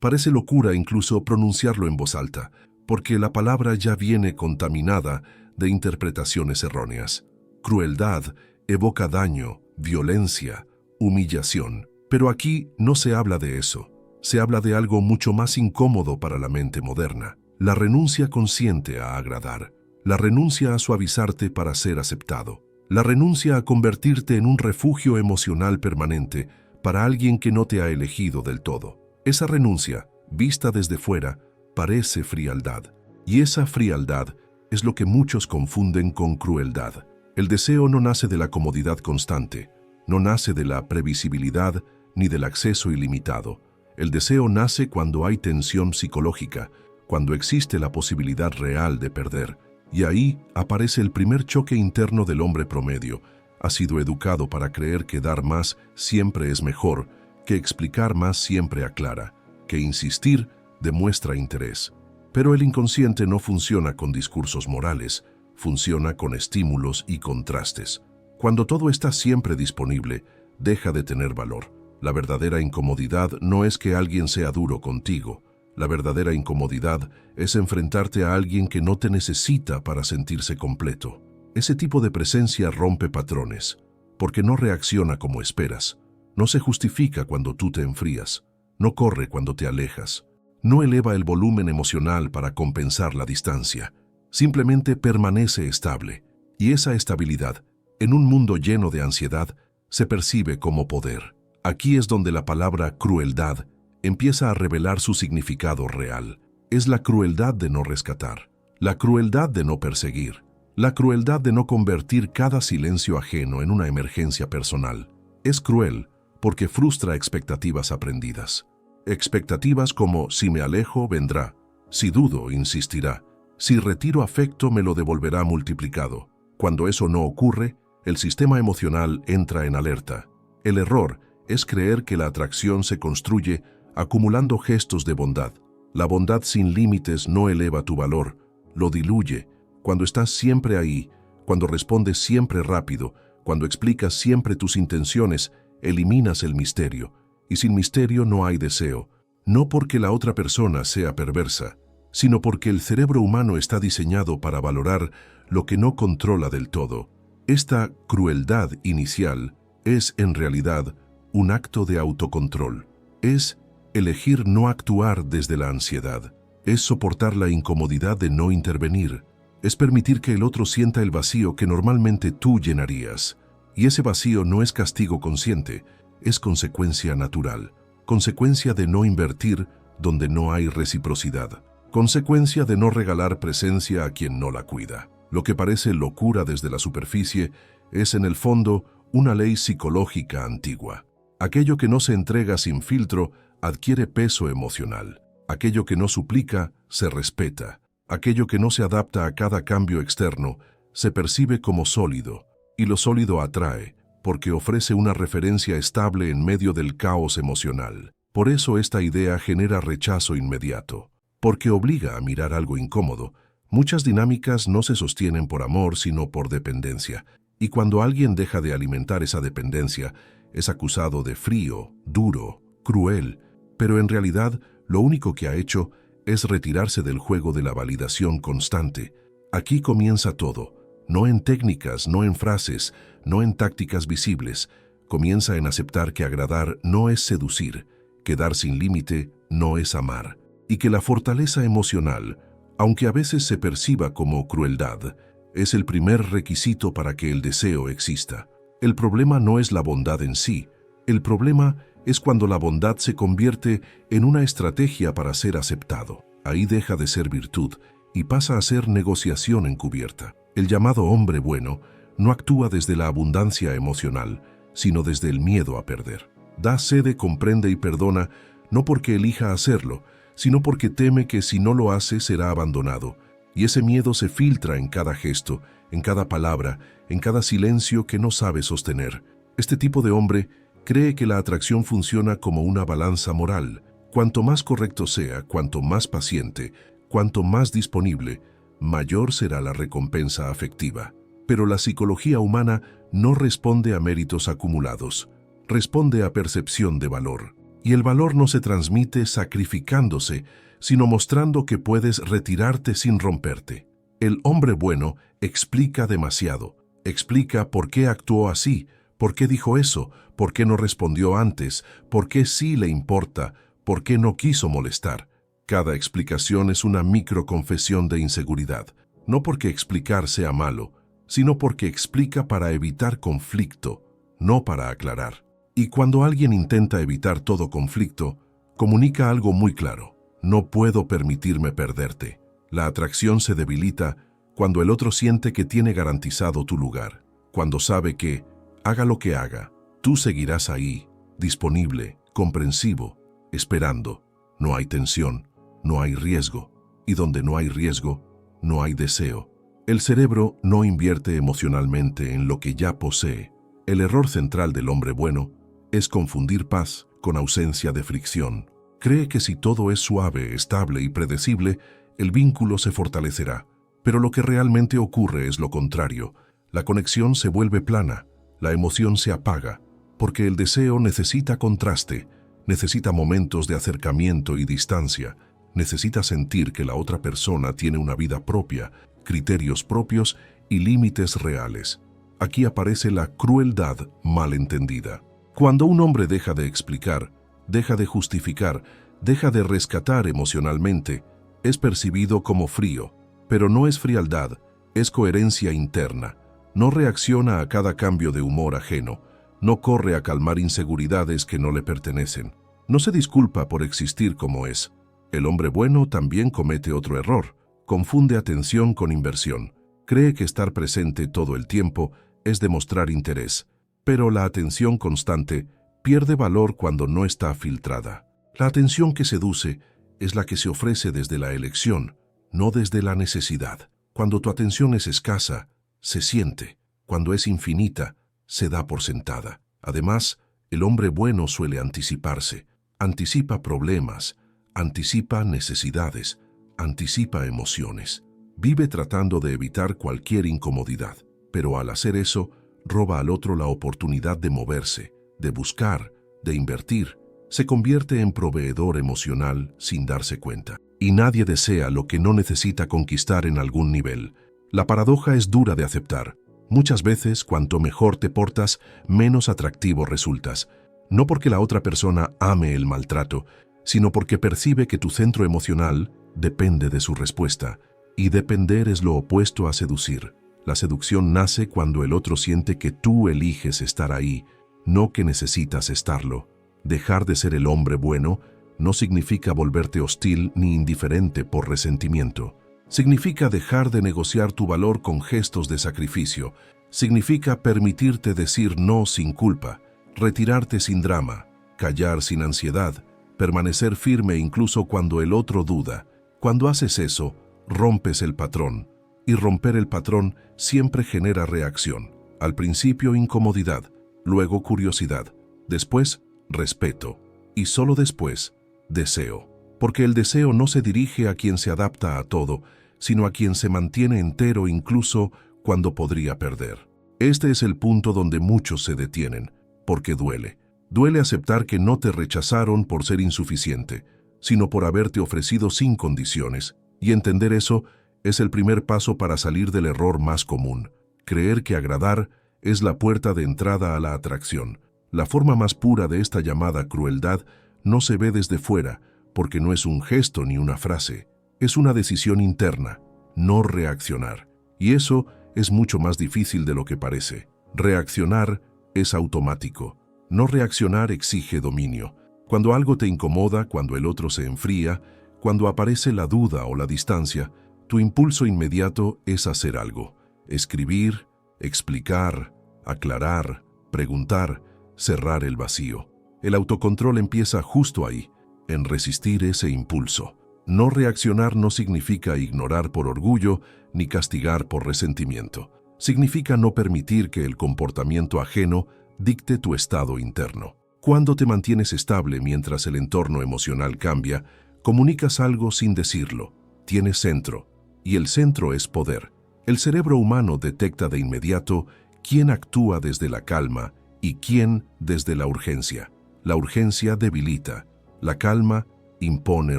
Parece locura incluso pronunciarlo en voz alta, porque la palabra ya viene contaminada de interpretaciones erróneas. Crueldad evoca daño, violencia, humillación. Pero aquí no se habla de eso. Se habla de algo mucho más incómodo para la mente moderna. La renuncia consciente a agradar. La renuncia a suavizarte para ser aceptado. La renuncia a convertirte en un refugio emocional permanente para alguien que no te ha elegido del todo. Esa renuncia, vista desde fuera, parece frialdad. Y esa frialdad es lo que muchos confunden con crueldad. El deseo no nace de la comodidad constante, no nace de la previsibilidad ni del acceso ilimitado. El deseo nace cuando hay tensión psicológica, cuando existe la posibilidad real de perder. Y ahí aparece el primer choque interno del hombre promedio. Ha sido educado para creer que dar más siempre es mejor, que explicar más siempre aclara, que insistir demuestra interés. Pero el inconsciente no funciona con discursos morales, funciona con estímulos y contrastes. Cuando todo está siempre disponible, deja de tener valor. La verdadera incomodidad no es que alguien sea duro contigo. La verdadera incomodidad es enfrentarte a alguien que no te necesita para sentirse completo. Ese tipo de presencia rompe patrones, porque no reacciona como esperas, no se justifica cuando tú te enfrías, no corre cuando te alejas, no eleva el volumen emocional para compensar la distancia, simplemente permanece estable, y esa estabilidad, en un mundo lleno de ansiedad, se percibe como poder. Aquí es donde la palabra crueldad empieza a revelar su significado real. Es la crueldad de no rescatar, la crueldad de no perseguir, la crueldad de no convertir cada silencio ajeno en una emergencia personal. Es cruel porque frustra expectativas aprendidas. Expectativas como si me alejo, vendrá, si dudo, insistirá, si retiro afecto, me lo devolverá multiplicado. Cuando eso no ocurre, el sistema emocional entra en alerta. El error es creer que la atracción se construye acumulando gestos de bondad. La bondad sin límites no eleva tu valor, lo diluye. Cuando estás siempre ahí, cuando respondes siempre rápido, cuando explicas siempre tus intenciones, eliminas el misterio. Y sin misterio no hay deseo, no porque la otra persona sea perversa, sino porque el cerebro humano está diseñado para valorar lo que no controla del todo. Esta crueldad inicial es, en realidad, un acto de autocontrol. Es elegir no actuar desde la ansiedad. Es soportar la incomodidad de no intervenir. Es permitir que el otro sienta el vacío que normalmente tú llenarías. Y ese vacío no es castigo consciente, es consecuencia natural. Consecuencia de no invertir donde no hay reciprocidad. Consecuencia de no regalar presencia a quien no la cuida. Lo que parece locura desde la superficie es en el fondo una ley psicológica antigua. Aquello que no se entrega sin filtro adquiere peso emocional. Aquello que no suplica se respeta. Aquello que no se adapta a cada cambio externo se percibe como sólido, y lo sólido atrae, porque ofrece una referencia estable en medio del caos emocional. Por eso esta idea genera rechazo inmediato, porque obliga a mirar algo incómodo. Muchas dinámicas no se sostienen por amor, sino por dependencia, y cuando alguien deja de alimentar esa dependencia, es acusado de frío, duro, cruel, pero en realidad lo único que ha hecho es retirarse del juego de la validación constante. Aquí comienza todo, no en técnicas, no en frases, no en tácticas visibles. Comienza en aceptar que agradar no es seducir, que dar sin límite no es amar, y que la fortaleza emocional, aunque a veces se perciba como crueldad, es el primer requisito para que el deseo exista. El problema no es la bondad en sí, el problema es cuando la bondad se convierte en una estrategia para ser aceptado. Ahí deja de ser virtud y pasa a ser negociación encubierta. El llamado hombre bueno no actúa desde la abundancia emocional, sino desde el miedo a perder. Da, cede, comprende y perdona, no porque elija hacerlo, sino porque teme que si no lo hace será abandonado. Y ese miedo se filtra en cada gesto, en cada palabra, en cada silencio que no sabe sostener. Este tipo de hombre cree que la atracción funciona como una balanza moral. Cuanto más correcto sea, cuanto más paciente, cuanto más disponible, mayor será la recompensa afectiva. Pero la psicología humana no responde a méritos acumulados, responde a percepción de valor. Y el valor no se transmite sacrificándose, sino mostrando que puedes retirarte sin romperte. El hombre bueno explica demasiado. Explica por qué actuó así, por qué dijo eso, por qué no respondió antes, por qué sí le importa, por qué no quiso molestar. Cada explicación es una microconfesión de inseguridad, no porque explicar sea malo, sino porque explica para evitar conflicto, no para aclarar. Y cuando alguien intenta evitar todo conflicto, comunica algo muy claro: no puedo permitirme perderte. La atracción se debilita cuando el otro siente que tiene garantizado tu lugar, cuando sabe que, haga lo que haga, tú seguirás ahí, disponible, comprensivo, esperando. No hay tensión, no hay riesgo, y donde no hay riesgo, no hay deseo. El cerebro no invierte emocionalmente en lo que ya posee. El error central del hombre bueno es confundir paz con ausencia de fricción. Cree que si todo es suave, estable y predecible, el vínculo se fortalecerá. Pero lo que realmente ocurre es lo contrario. La conexión se vuelve plana, la emoción se apaga, porque el deseo necesita contraste, necesita momentos de acercamiento y distancia, necesita sentir que la otra persona tiene una vida propia, criterios propios y límites reales. Aquí aparece la crueldad malentendida. Cuando un hombre deja de explicar, deja de justificar, deja de rescatar emocionalmente, es percibido como frío, pero no es frialdad, es coherencia interna. No reacciona a cada cambio de humor ajeno, no corre a calmar inseguridades que no le pertenecen, no se disculpa por existir como es. El hombre bueno también comete otro error: confunde atención con inversión. Cree que estar presente todo el tiempo es demostrar interés, pero la atención constante pierde valor cuando no está filtrada. La atención que seduce es la que se ofrece desde la elección, no desde la necesidad. Cuando tu atención es escasa, se siente. Cuando es infinita, se da por sentada. Además, el hombre bueno suele anticiparse. Anticipa problemas, anticipa necesidades, anticipa emociones. Vive tratando de evitar cualquier incomodidad, pero al hacer eso, roba al otro la oportunidad de moverse, de buscar, de invertir. Se convierte en proveedor emocional sin darse cuenta. Y nadie desea lo que no necesita conquistar en algún nivel. La paradoja es dura de aceptar. Muchas veces, cuanto mejor te portas, menos atractivo resultas. No porque la otra persona ame el maltrato, sino porque percibe que tu centro emocional depende de su respuesta. Y depender es lo opuesto a seducir. La seducción nace cuando el otro siente que tú eliges estar ahí, no que necesitas estarlo. Dejar de ser el hombre bueno no significa volverte hostil ni indiferente por resentimiento. Significa dejar de negociar tu valor con gestos de sacrificio. Significa permitirte decir no sin culpa, retirarte sin drama, callar sin ansiedad, permanecer firme incluso cuando el otro duda. Cuando haces eso, rompes el patrón. Y romper el patrón siempre genera reacción. Al principio incomodidad, luego curiosidad, después respeto y solo después deseo. Porque el deseo no se dirige a quien se adapta a todo, sino a quien se mantiene entero incluso cuando podría perder. Este es el punto donde muchos se detienen, porque duele. Duele aceptar que no te rechazaron por ser insuficiente, sino por haberte ofrecido sin condiciones. Y entender eso es el primer paso para salir del error más común. Creer que agradar es la puerta de entrada a la atracción. La forma más pura de esta llamada crueldad no se ve desde fuera, porque no es un gesto ni una frase. Es una decisión interna, no reaccionar. Y eso es mucho más difícil de lo que parece. Reaccionar es automático. No reaccionar exige dominio. Cuando algo te incomoda, cuando el otro se enfría, cuando aparece la duda o la distancia, tu impulso inmediato es hacer algo. Escribir, explicar, aclarar, preguntar, cerrar el vacío. El autocontrol empieza justo ahí, en resistir ese impulso. No reaccionar no significa ignorar por orgullo ni castigar por resentimiento. Significa no permitir que el comportamiento ajeno dicte tu estado interno. Cuando te mantienes estable mientras el entorno emocional cambia, comunicas algo sin decirlo. Tienes centro, y el centro es poder. El cerebro humano detecta de inmediato quién actúa desde la calma y quién desde la urgencia. La urgencia debilita. La calma impone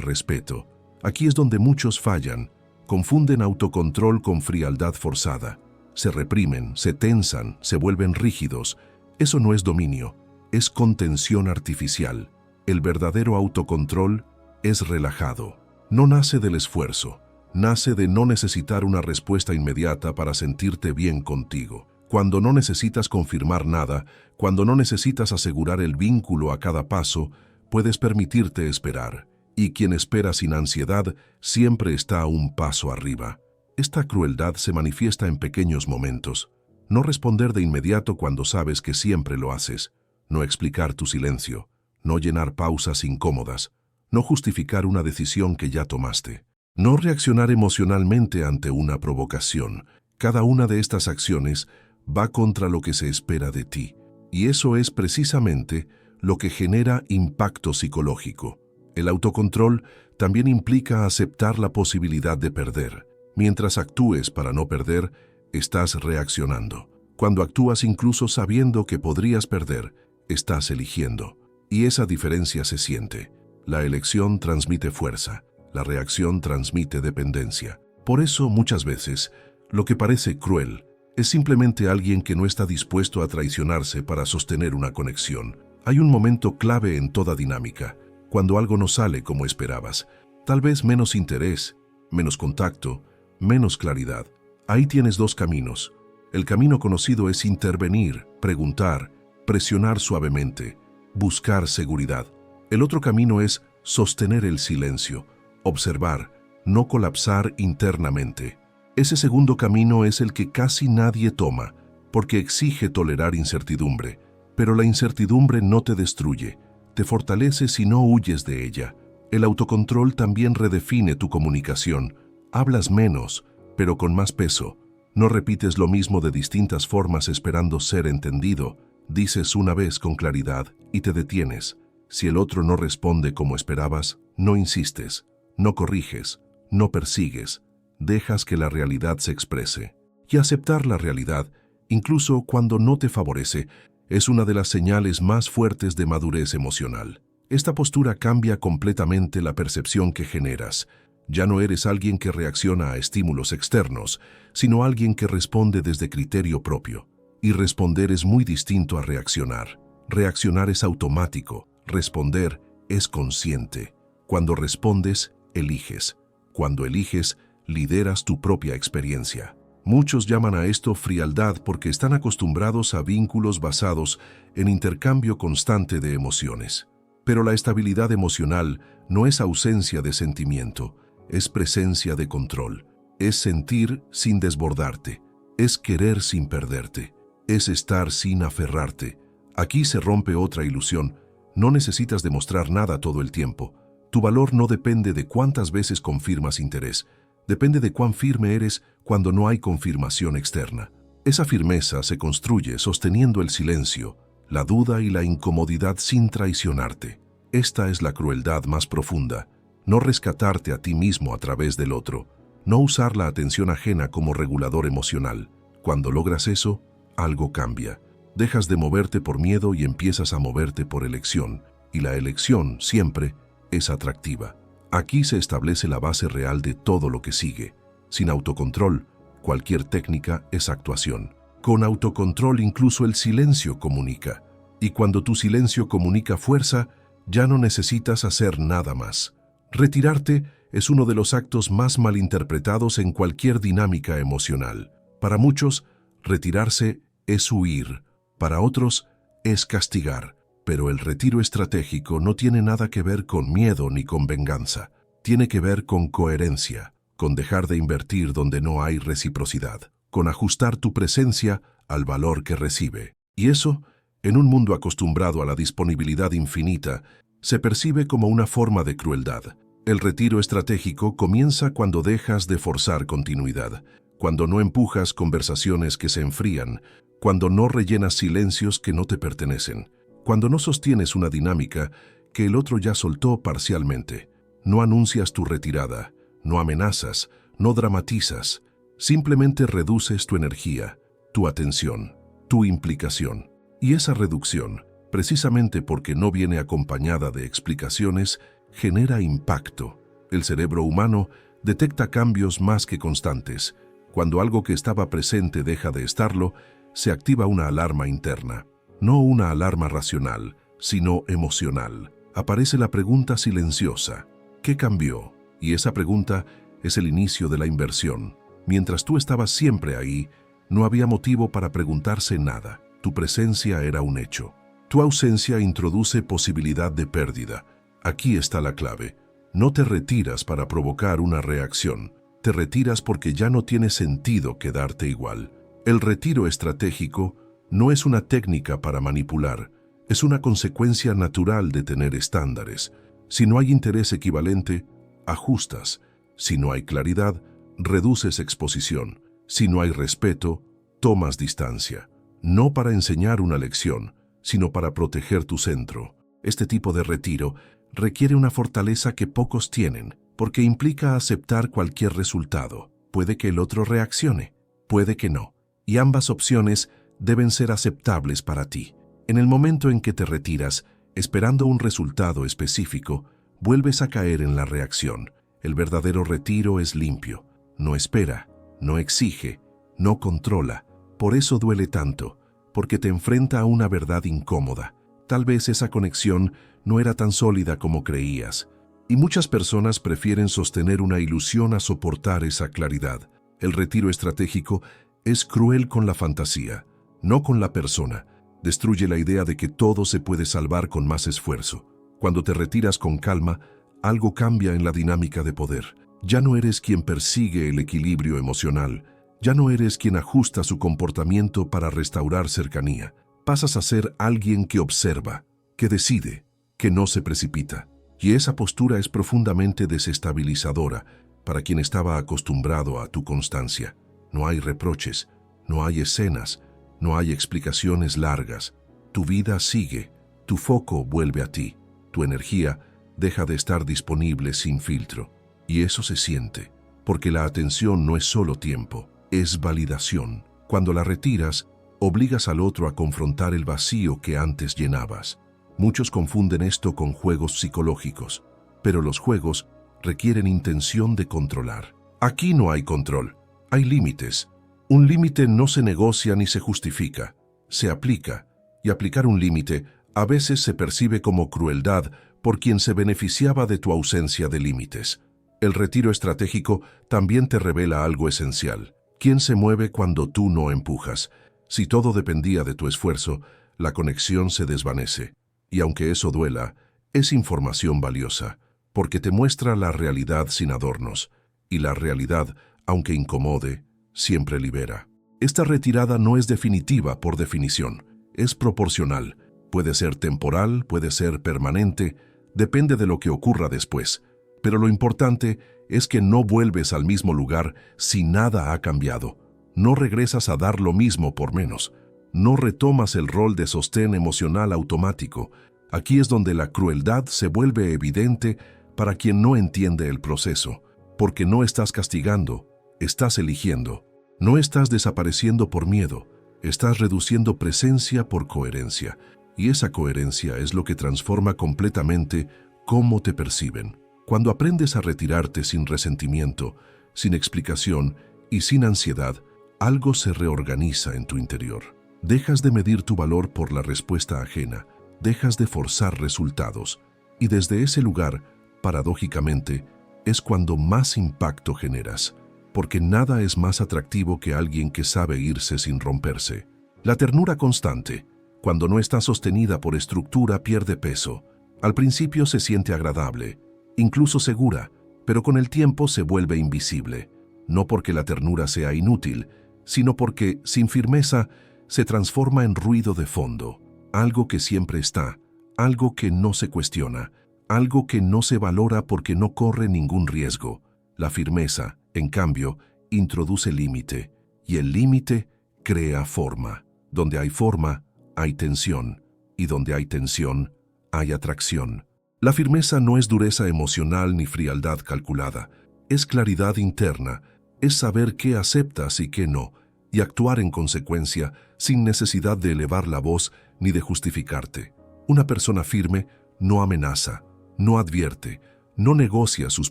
respeto. Aquí es donde muchos fallan. Confunden autocontrol con frialdad forzada. Se reprimen, se tensan, se vuelven rígidos. Eso no es dominio, es contención artificial. El verdadero autocontrol es relajado. No nace del esfuerzo, nace de no necesitar una respuesta inmediata para sentirte bien contigo. Cuando no necesitas confirmar nada, cuando no necesitas asegurar el vínculo a cada paso, puedes permitirte esperar. Y quien espera sin ansiedad siempre está un paso arriba. Esta crueldad se manifiesta en pequeños momentos. No responder de inmediato cuando sabes que siempre lo haces. No explicar tu silencio. No llenar pausas incómodas. No justificar una decisión que ya tomaste. No reaccionar emocionalmente ante una provocación. Cada una de estas acciones va contra lo que se espera de ti. Y eso es precisamente lo que genera impacto psicológico. El autocontrol también implica aceptar la posibilidad de perder. Mientras actúes para no perder, estás reaccionando. Cuando actúas incluso sabiendo que podrías perder, estás eligiendo. Y esa diferencia se siente. La elección transmite fuerza, la reacción transmite dependencia. Por eso, muchas veces, lo que parece cruel es simplemente alguien que no está dispuesto a traicionarse para sostener una conexión. Hay un momento clave en toda dinámica, cuando algo no sale como esperabas. Tal vez menos interés, menos contacto, menos claridad. Ahí tienes dos caminos. El camino conocido es intervenir, preguntar, presionar suavemente, buscar seguridad. El otro camino es sostener el silencio, observar, no colapsar internamente. Ese segundo camino es el que casi nadie toma, porque exige tolerar incertidumbre. Pero la incertidumbre no te destruye, te fortalece si no huyes de ella. El autocontrol también redefine tu comunicación. Hablas menos, pero con más peso. No repites lo mismo de distintas formas esperando ser entendido. Dices una vez con claridad y te detienes. Si el otro no responde como esperabas, no insistes, no corriges, no persigues. Dejas que la realidad se exprese. Y aceptar la realidad, incluso cuando no te favorece, es una de las señales más fuertes de madurez emocional. Esta postura cambia completamente la percepción que generas. Ya no eres alguien que reacciona a estímulos externos, sino alguien que responde desde criterio propio. Y responder es muy distinto a reaccionar. Reaccionar es automático, responder es consciente. Cuando respondes, eliges. Cuando eliges, lideras tu propia experiencia. Muchos llaman a esto frialdad porque están acostumbrados a vínculos basados en intercambio constante de emociones. Pero la estabilidad emocional no es ausencia de sentimiento, es presencia de control. Es sentir sin desbordarte, es querer sin perderte, es estar sin aferrarte. Aquí se rompe otra ilusión. No necesitas demostrar nada todo el tiempo. Tu valor no depende de cuántas veces confirmas interés. Depende de cuán firme eres cuando no hay confirmación externa. Esa firmeza se construye sosteniendo el silencio, la duda y la incomodidad sin traicionarte. Esta es la crueldad más profunda. No rescatarte a ti mismo a través del otro. No usar la atención ajena como regulador emocional. Cuando logras eso, algo cambia. Dejas de moverte por miedo y empiezas a moverte por elección. Y la elección, siempre, es atractiva. Aquí se establece la base real de todo lo que sigue. Sin autocontrol, cualquier técnica es actuación. Con autocontrol incluso el silencio comunica. Y cuando tu silencio comunica fuerza, ya no necesitas hacer nada más. Retirarte es uno de los actos más malinterpretados en cualquier dinámica emocional. Para muchos, retirarse es huir. Para otros, es castigar. Pero el retiro estratégico no tiene nada que ver con miedo ni con venganza. Tiene que ver con coherencia, con dejar de invertir donde no hay reciprocidad, con ajustar tu presencia al valor que recibe. Y eso, en un mundo acostumbrado a la disponibilidad infinita, se percibe como una forma de crueldad. El retiro estratégico comienza cuando dejas de forzar continuidad, cuando no empujas conversaciones que se enfrían, cuando no rellenas silencios que no te pertenecen. Cuando no sostienes una dinámica que el otro ya soltó parcialmente, no anuncias tu retirada, no amenazas, no dramatizas, simplemente reduces tu energía, tu atención, tu implicación. Y esa reducción, precisamente porque no viene acompañada de explicaciones, genera impacto. El cerebro humano detecta cambios más que constantes. Cuando algo que estaba presente deja de estarlo, se activa una alarma interna. No una alarma racional, sino emocional. Aparece la pregunta silenciosa: ¿qué cambió? Y esa pregunta es el inicio de la inversión. Mientras tú estabas siempre ahí, no había motivo para preguntarse nada. Tu presencia era un hecho. Tu ausencia introduce posibilidad de pérdida. Aquí está la clave. No te retiras para provocar una reacción. Te retiras porque ya no tiene sentido quedarte igual. El retiro estratégico no es una técnica para manipular, es una consecuencia natural de tener estándares. Si no hay interés equivalente, ajustas. Si no hay claridad, reduces exposición. Si no hay respeto, tomas distancia. No para enseñar una lección, sino para proteger tu centro. Este tipo de retiro requiere una fortaleza que pocos tienen, porque implica aceptar cualquier resultado. Puede que el otro reaccione, puede que no, y ambas opciones deben ser aceptables para ti. En el momento en que te retiras, esperando un resultado específico, vuelves a caer en la reacción. El verdadero retiro es limpio. No espera, no exige, no controla. Por eso duele tanto, porque te enfrenta a una verdad incómoda. Tal vez esa conexión no era tan sólida como creías. Y muchas personas prefieren sostener una ilusión a soportar esa claridad. El retiro estratégico es cruel con la fantasía, no con la persona. Destruye la idea de que todo se puede salvar con más esfuerzo. Cuando te retiras con calma, algo cambia en la dinámica de poder. Ya no eres quien persigue el equilibrio emocional. Ya no eres quien ajusta su comportamiento para restaurar cercanía. Pasas a ser alguien que observa, que decide, que no se precipita. Y esa postura es profundamente desestabilizadora para quien estaba acostumbrado a tu constancia. No hay reproches, no hay escenas, no hay explicaciones largas. Tu vida sigue, tu foco vuelve a ti, tu energía deja de estar disponible sin filtro. Y eso se siente, porque la atención no es solo tiempo, es validación. Cuando la retiras, obligas al otro a confrontar el vacío que antes llenabas. Muchos confunden esto con juegos psicológicos, pero los juegos requieren intención de controlar. Aquí no hay control, hay límites. Un límite no se negocia ni se justifica, se aplica, y aplicar un límite a veces se percibe como crueldad por quien se beneficiaba de tu ausencia de límites. El retiro estratégico también te revela algo esencial. ¿Quién se mueve cuando tú no empujas? Si todo dependía de tu esfuerzo, la conexión se desvanece. Y aunque eso duela, es información valiosa, porque te muestra la realidad sin adornos. Y la realidad, aunque incomode, siempre libera. Esta retirada no es definitiva por definición, es proporcional. Puede ser temporal, puede ser permanente, depende de lo que ocurra después. Pero lo importante es que no vuelves al mismo lugar si nada ha cambiado. No regresas a dar lo mismo por menos. No retomas el rol de sostén emocional automático. Aquí es donde la crueldad se vuelve evidente para quien no entiende el proceso. Porque no estás castigando, estás eligiendo. No estás desapareciendo por miedo, estás reduciendo presencia por coherencia. Y esa coherencia es lo que transforma completamente cómo te perciben. Cuando aprendes a retirarte sin resentimiento, sin explicación y sin ansiedad, algo se reorganiza en tu interior. Dejas de medir tu valor por la respuesta ajena, dejas de forzar resultados, y desde ese lugar, paradójicamente, es cuando más impacto generas, porque nada es más atractivo que alguien que sabe irse sin romperse. La ternura constante, cuando no está sostenida por estructura, pierde peso. Al principio se siente agradable, incluso segura, pero con el tiempo se vuelve invisible. No porque la ternura sea inútil, sino porque, sin firmeza, se transforma en ruido de fondo, algo que siempre está, algo que no se cuestiona, algo que no se valora porque no corre ningún riesgo. La firmeza, en cambio, introduce límite, y el límite crea forma. Donde hay forma, hay tensión, y donde hay tensión, hay atracción. La firmeza no es dureza emocional ni frialdad calculada, es claridad interna, es saber qué aceptas y qué no, y actuar en consecuencia sin necesidad de elevar la voz ni de justificarte. Una persona firme no amenaza, no advierte, no negocia sus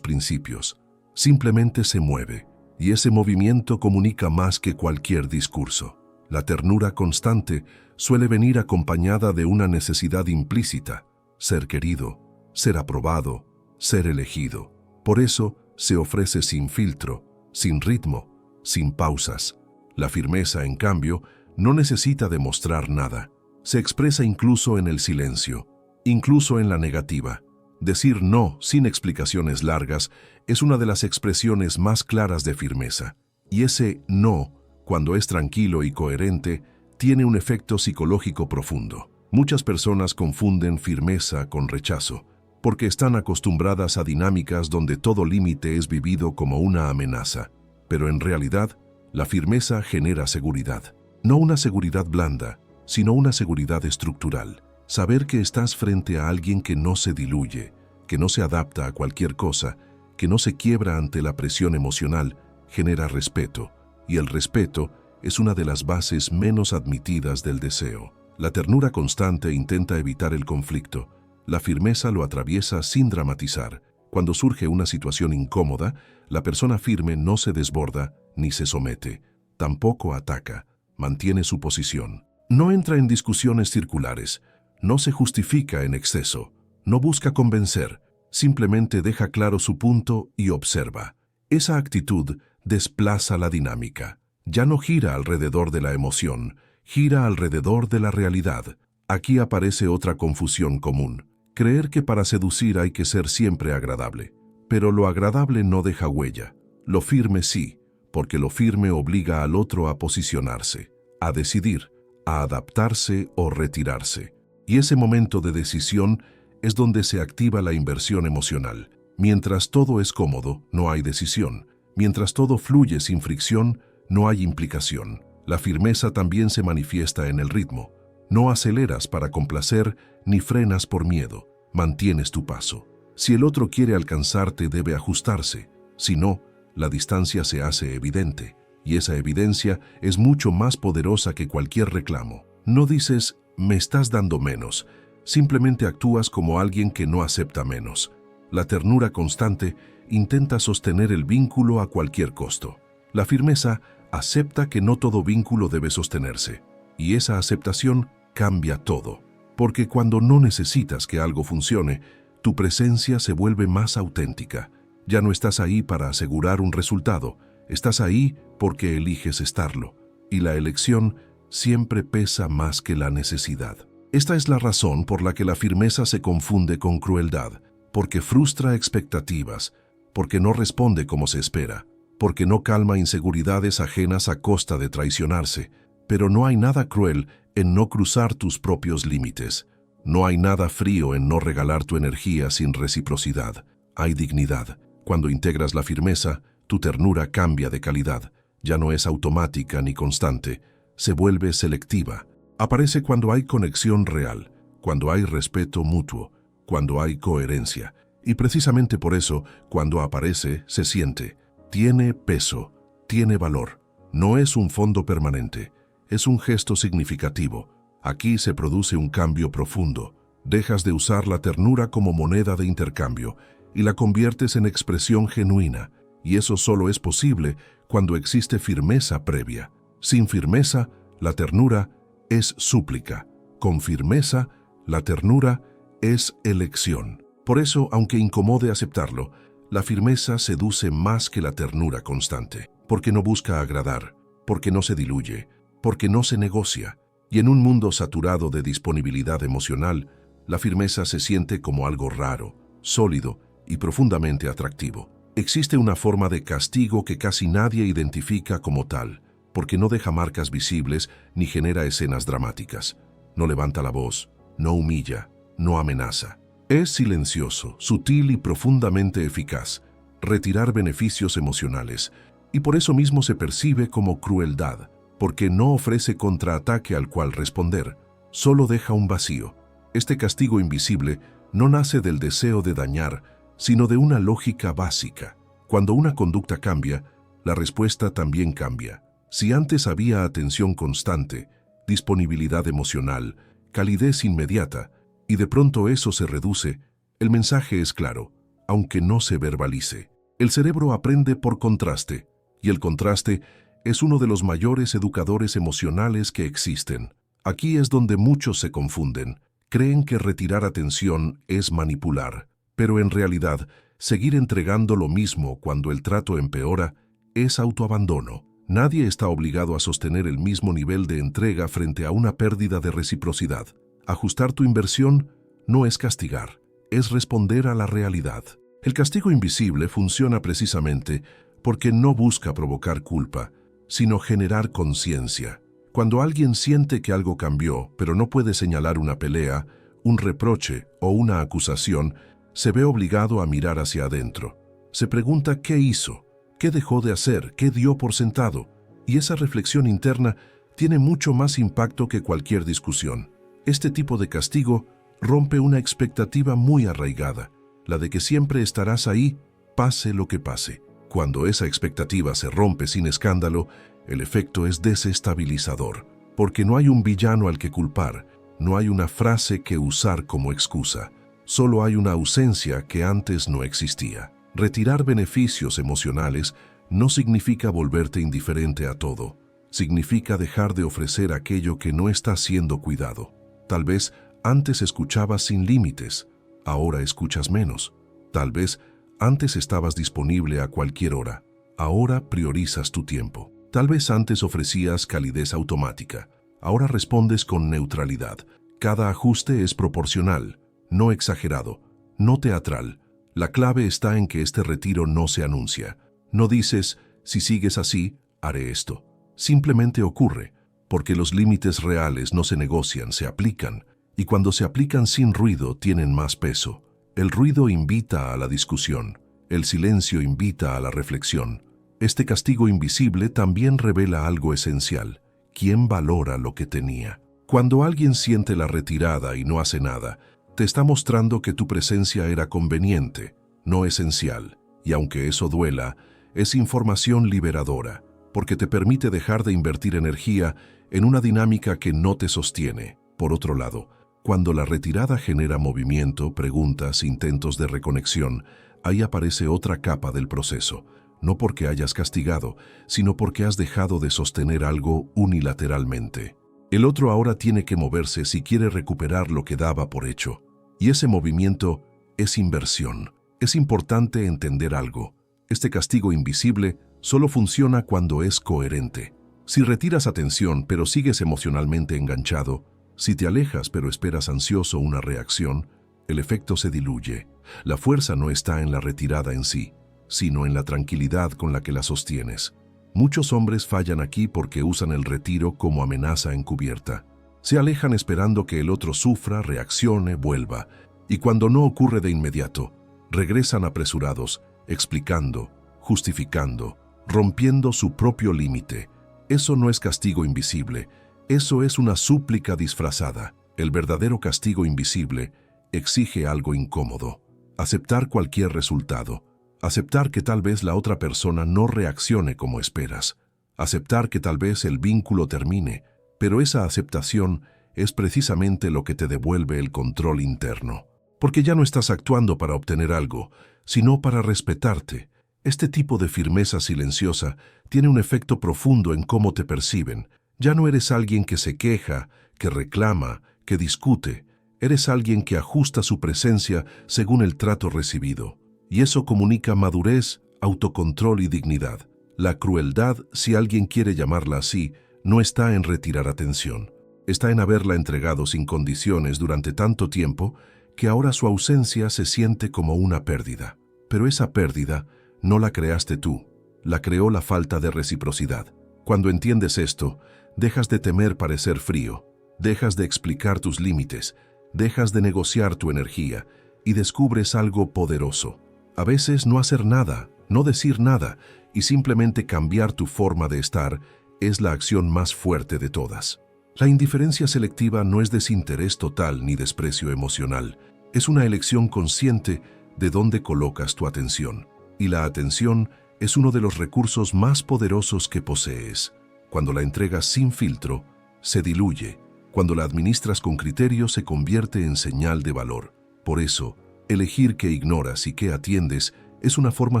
principios, simplemente se mueve, y ese movimiento comunica más que cualquier discurso. La ternura constante suele venir acompañada de una necesidad implícita: ser querido, ser aprobado, ser elegido. Por eso se ofrece sin filtro, sin ritmo, sin pausas. La firmeza, en cambio, no necesita demostrar nada. Se expresa incluso en el silencio, incluso en la negativa. Decir no sin explicaciones largas es una de las expresiones más claras de firmeza. Y ese no, cuando es tranquilo y coherente, tiene un efecto psicológico profundo. Muchas personas confunden firmeza con rechazo, porque están acostumbradas a dinámicas donde todo límite es vivido como una amenaza. Pero en realidad, la firmeza genera seguridad. No una seguridad blanda, sino una seguridad estructural. Saber que estás frente a alguien que no se diluye, que no se adapta a cualquier cosa, que no se quiebra ante la presión emocional, genera respeto, y el respeto es una de las bases menos admitidas del deseo. La ternura constante intenta evitar el conflicto. La firmeza lo atraviesa sin dramatizar. Cuando surge una situación incómoda, la persona firme no se desborda ni se somete. Tampoco ataca, mantiene su posición. No entra en discusiones circulares, no se justifica en exceso, no busca convencer, simplemente deja claro su punto y observa. Esa actitud desplaza la dinámica. Ya no gira alrededor de la emoción, gira alrededor de la realidad. Aquí aparece otra confusión común: creer que para seducir hay que ser siempre agradable. Pero lo agradable no deja huella. Lo firme sí, porque lo firme obliga al otro a posicionarse, a decidir, a adaptarse o retirarse. Y ese momento de decisión es donde se activa la inversión emocional. Mientras todo es cómodo, no hay decisión. Mientras todo fluye sin fricción, no hay implicación. La firmeza también se manifiesta en el ritmo. No aceleras para complacer ni frenas por miedo. Mantienes tu paso. Si el otro quiere alcanzarte, debe ajustarse. Si no, la distancia se hace evidente. Y esa evidencia es mucho más poderosa que cualquier reclamo. No dices, me estás dando menos. Simplemente actúas como alguien que no acepta menos. La ternura constante intenta sostener el vínculo a cualquier costo. La firmeza acepta que no todo vínculo debe sostenerse. Y esa aceptación cambia todo. Porque cuando no necesitas que algo funcione, tu presencia se vuelve más auténtica. Ya no estás ahí para asegurar un resultado. Estás ahí porque eliges estarlo. Y la elección siempre pesa más que la necesidad. Esta es la razón por la que la firmeza se confunde con crueldad, porque frustra expectativas, porque no responde como se espera, porque no calma inseguridades ajenas a costa de traicionarse. Pero no hay nada cruel en no cruzar tus propios límites. No hay nada frío en no regalar tu energía sin reciprocidad. Hay dignidad. Cuando integras la firmeza, tu ternura cambia de calidad. Ya no es automática ni constante, se vuelve selectiva. Aparece cuando hay conexión real, cuando hay respeto mutuo, cuando hay coherencia. Y precisamente por eso, cuando aparece, se siente. Tiene peso, tiene valor. No es un fondo permanente, es un gesto significativo. Aquí se produce un cambio profundo. Dejas de usar la ternura como moneda de intercambio y la conviertes en expresión genuina. Y eso solo es posible cuando existe firmeza previa. Sin firmeza, la ternura es súplica. Con firmeza, la ternura es elección. Por eso, aunque incomode aceptarlo, la firmeza seduce más que la ternura constante, porque no busca agradar, porque no se diluye, porque no se negocia. Y en un mundo saturado de disponibilidad emocional, la firmeza se siente como algo raro, sólido y profundamente atractivo. Existe una forma de castigo que casi nadie identifica como tal, porque no deja marcas visibles ni genera escenas dramáticas. No levanta la voz, no humilla, no amenaza. Es silencioso, sutil y profundamente eficaz. Retirar beneficios emocionales, y por eso mismo se percibe como crueldad, porque no ofrece contraataque al cual responder, solo deja un vacío. Este castigo invisible no nace del deseo de dañar, sino de una lógica básica. Cuando una conducta cambia, la respuesta también cambia. Si antes había atención constante, disponibilidad emocional, calidez inmediata, y de pronto eso se reduce, el mensaje es claro, aunque no se verbalice. El cerebro aprende por contraste, y el contraste es uno de los mayores educadores emocionales que existen. Aquí es donde muchos se confunden. Creen que retirar atención es manipular, pero en realidad, seguir entregando lo mismo cuando el trato empeora es autoabandono. Nadie está obligado a sostener el mismo nivel de entrega frente a una pérdida de reciprocidad. Ajustar tu inversión no es castigar, es responder a la realidad. El castigo invisible funciona precisamente porque no busca provocar culpa, sino generar conciencia. Cuando alguien siente que algo cambió, pero no puede señalar una pelea, un reproche o una acusación, se ve obligado a mirar hacia adentro. Se pregunta qué hizo, qué dejó de hacer, qué dio por sentado. Y esa reflexión interna tiene mucho más impacto que cualquier discusión. Este tipo de castigo rompe una expectativa muy arraigada, la de que siempre estarás ahí, pase lo que pase. Cuando esa expectativa se rompe sin escándalo, el efecto es desestabilizador, porque no hay un villano al que culpar, no hay una frase que usar como excusa, solo hay una ausencia que antes no existía. Retirar beneficios emocionales no significa volverte indiferente a todo, significa dejar de ofrecer aquello que no está siendo cuidado. Tal vez antes escuchabas sin límites, ahora escuchas menos. Tal vez antes estabas disponible a cualquier hora, ahora priorizas tu tiempo. Tal vez antes ofrecías calidez automática, ahora respondes con neutralidad. Cada ajuste es proporcional, no exagerado, no teatral. La clave está en que este retiro no se anuncia. No dices, si sigues así, haré esto. Simplemente ocurre, porque los límites reales no se negocian, se aplican, y cuando se aplican sin ruido tienen más peso. El ruido invita a la discusión, el silencio invita a la reflexión. Este castigo invisible también revela algo esencial. ¿Quién valora lo que tenía? Cuando alguien siente la retirada y no hace nada, te está mostrando que tu presencia era conveniente, no esencial. Y aunque eso duela, es información liberadora, porque te permite dejar de invertir energía en una dinámica que no te sostiene. Por otro lado, cuando la retirada genera movimiento, preguntas, intentos de reconexión, ahí aparece otra capa del proceso. No porque hayas castigado, sino porque has dejado de sostener algo unilateralmente. El otro ahora tiene que moverse si quiere recuperar lo que daba por hecho. Y ese movimiento es inversión. Es importante entender algo. Este castigo invisible solo funciona cuando es coherente. Si retiras atención pero sigues emocionalmente enganchado, si te alejas pero esperas ansioso una reacción, el efecto se diluye. La fuerza no está en la retirada en sí, sino en la tranquilidad con la que la sostienes. Muchos hombres fallan aquí porque usan el retiro como amenaza encubierta. Se alejan esperando que el otro sufra, reaccione, vuelva, y cuando no ocurre de inmediato, regresan apresurados, explicando, justificando, rompiendo su propio límite. Eso no es castigo invisible, eso es una súplica disfrazada. El verdadero castigo invisible exige algo incómodo: aceptar cualquier resultado. Aceptar que tal vez la otra persona no reaccione como esperas. Aceptar que tal vez el vínculo termine, pero esa aceptación es precisamente lo que te devuelve el control interno. Porque ya no estás actuando para obtener algo, sino para respetarte. Este tipo de firmeza silenciosa tiene un efecto profundo en cómo te perciben. Ya no eres alguien que se queja, que reclama, que discute. Eres alguien que ajusta su presencia según el trato recibido. Y eso comunica madurez, autocontrol y dignidad. La crueldad, si alguien quiere llamarla así, no está en retirar atención. Está en haberla entregado sin condiciones durante tanto tiempo que ahora su ausencia se siente como una pérdida. Pero esa pérdida no la creaste tú, la creó la falta de reciprocidad. Cuando entiendes esto, dejas de temer parecer frío, dejas de explicar tus límites, dejas de negociar tu energía y descubres algo poderoso. A veces no hacer nada, no decir nada y simplemente cambiar tu forma de estar es la acción más fuerte de todas. La indiferencia selectiva no es desinterés total ni desprecio emocional. Es una elección consciente de dónde colocas tu atención. Y la atención es uno de los recursos más poderosos que posees. Cuando la entregas sin filtro, se diluye. Cuando la administras con criterio se convierte en señal de valor. Por eso, elegir qué ignoras y qué atiendes es una forma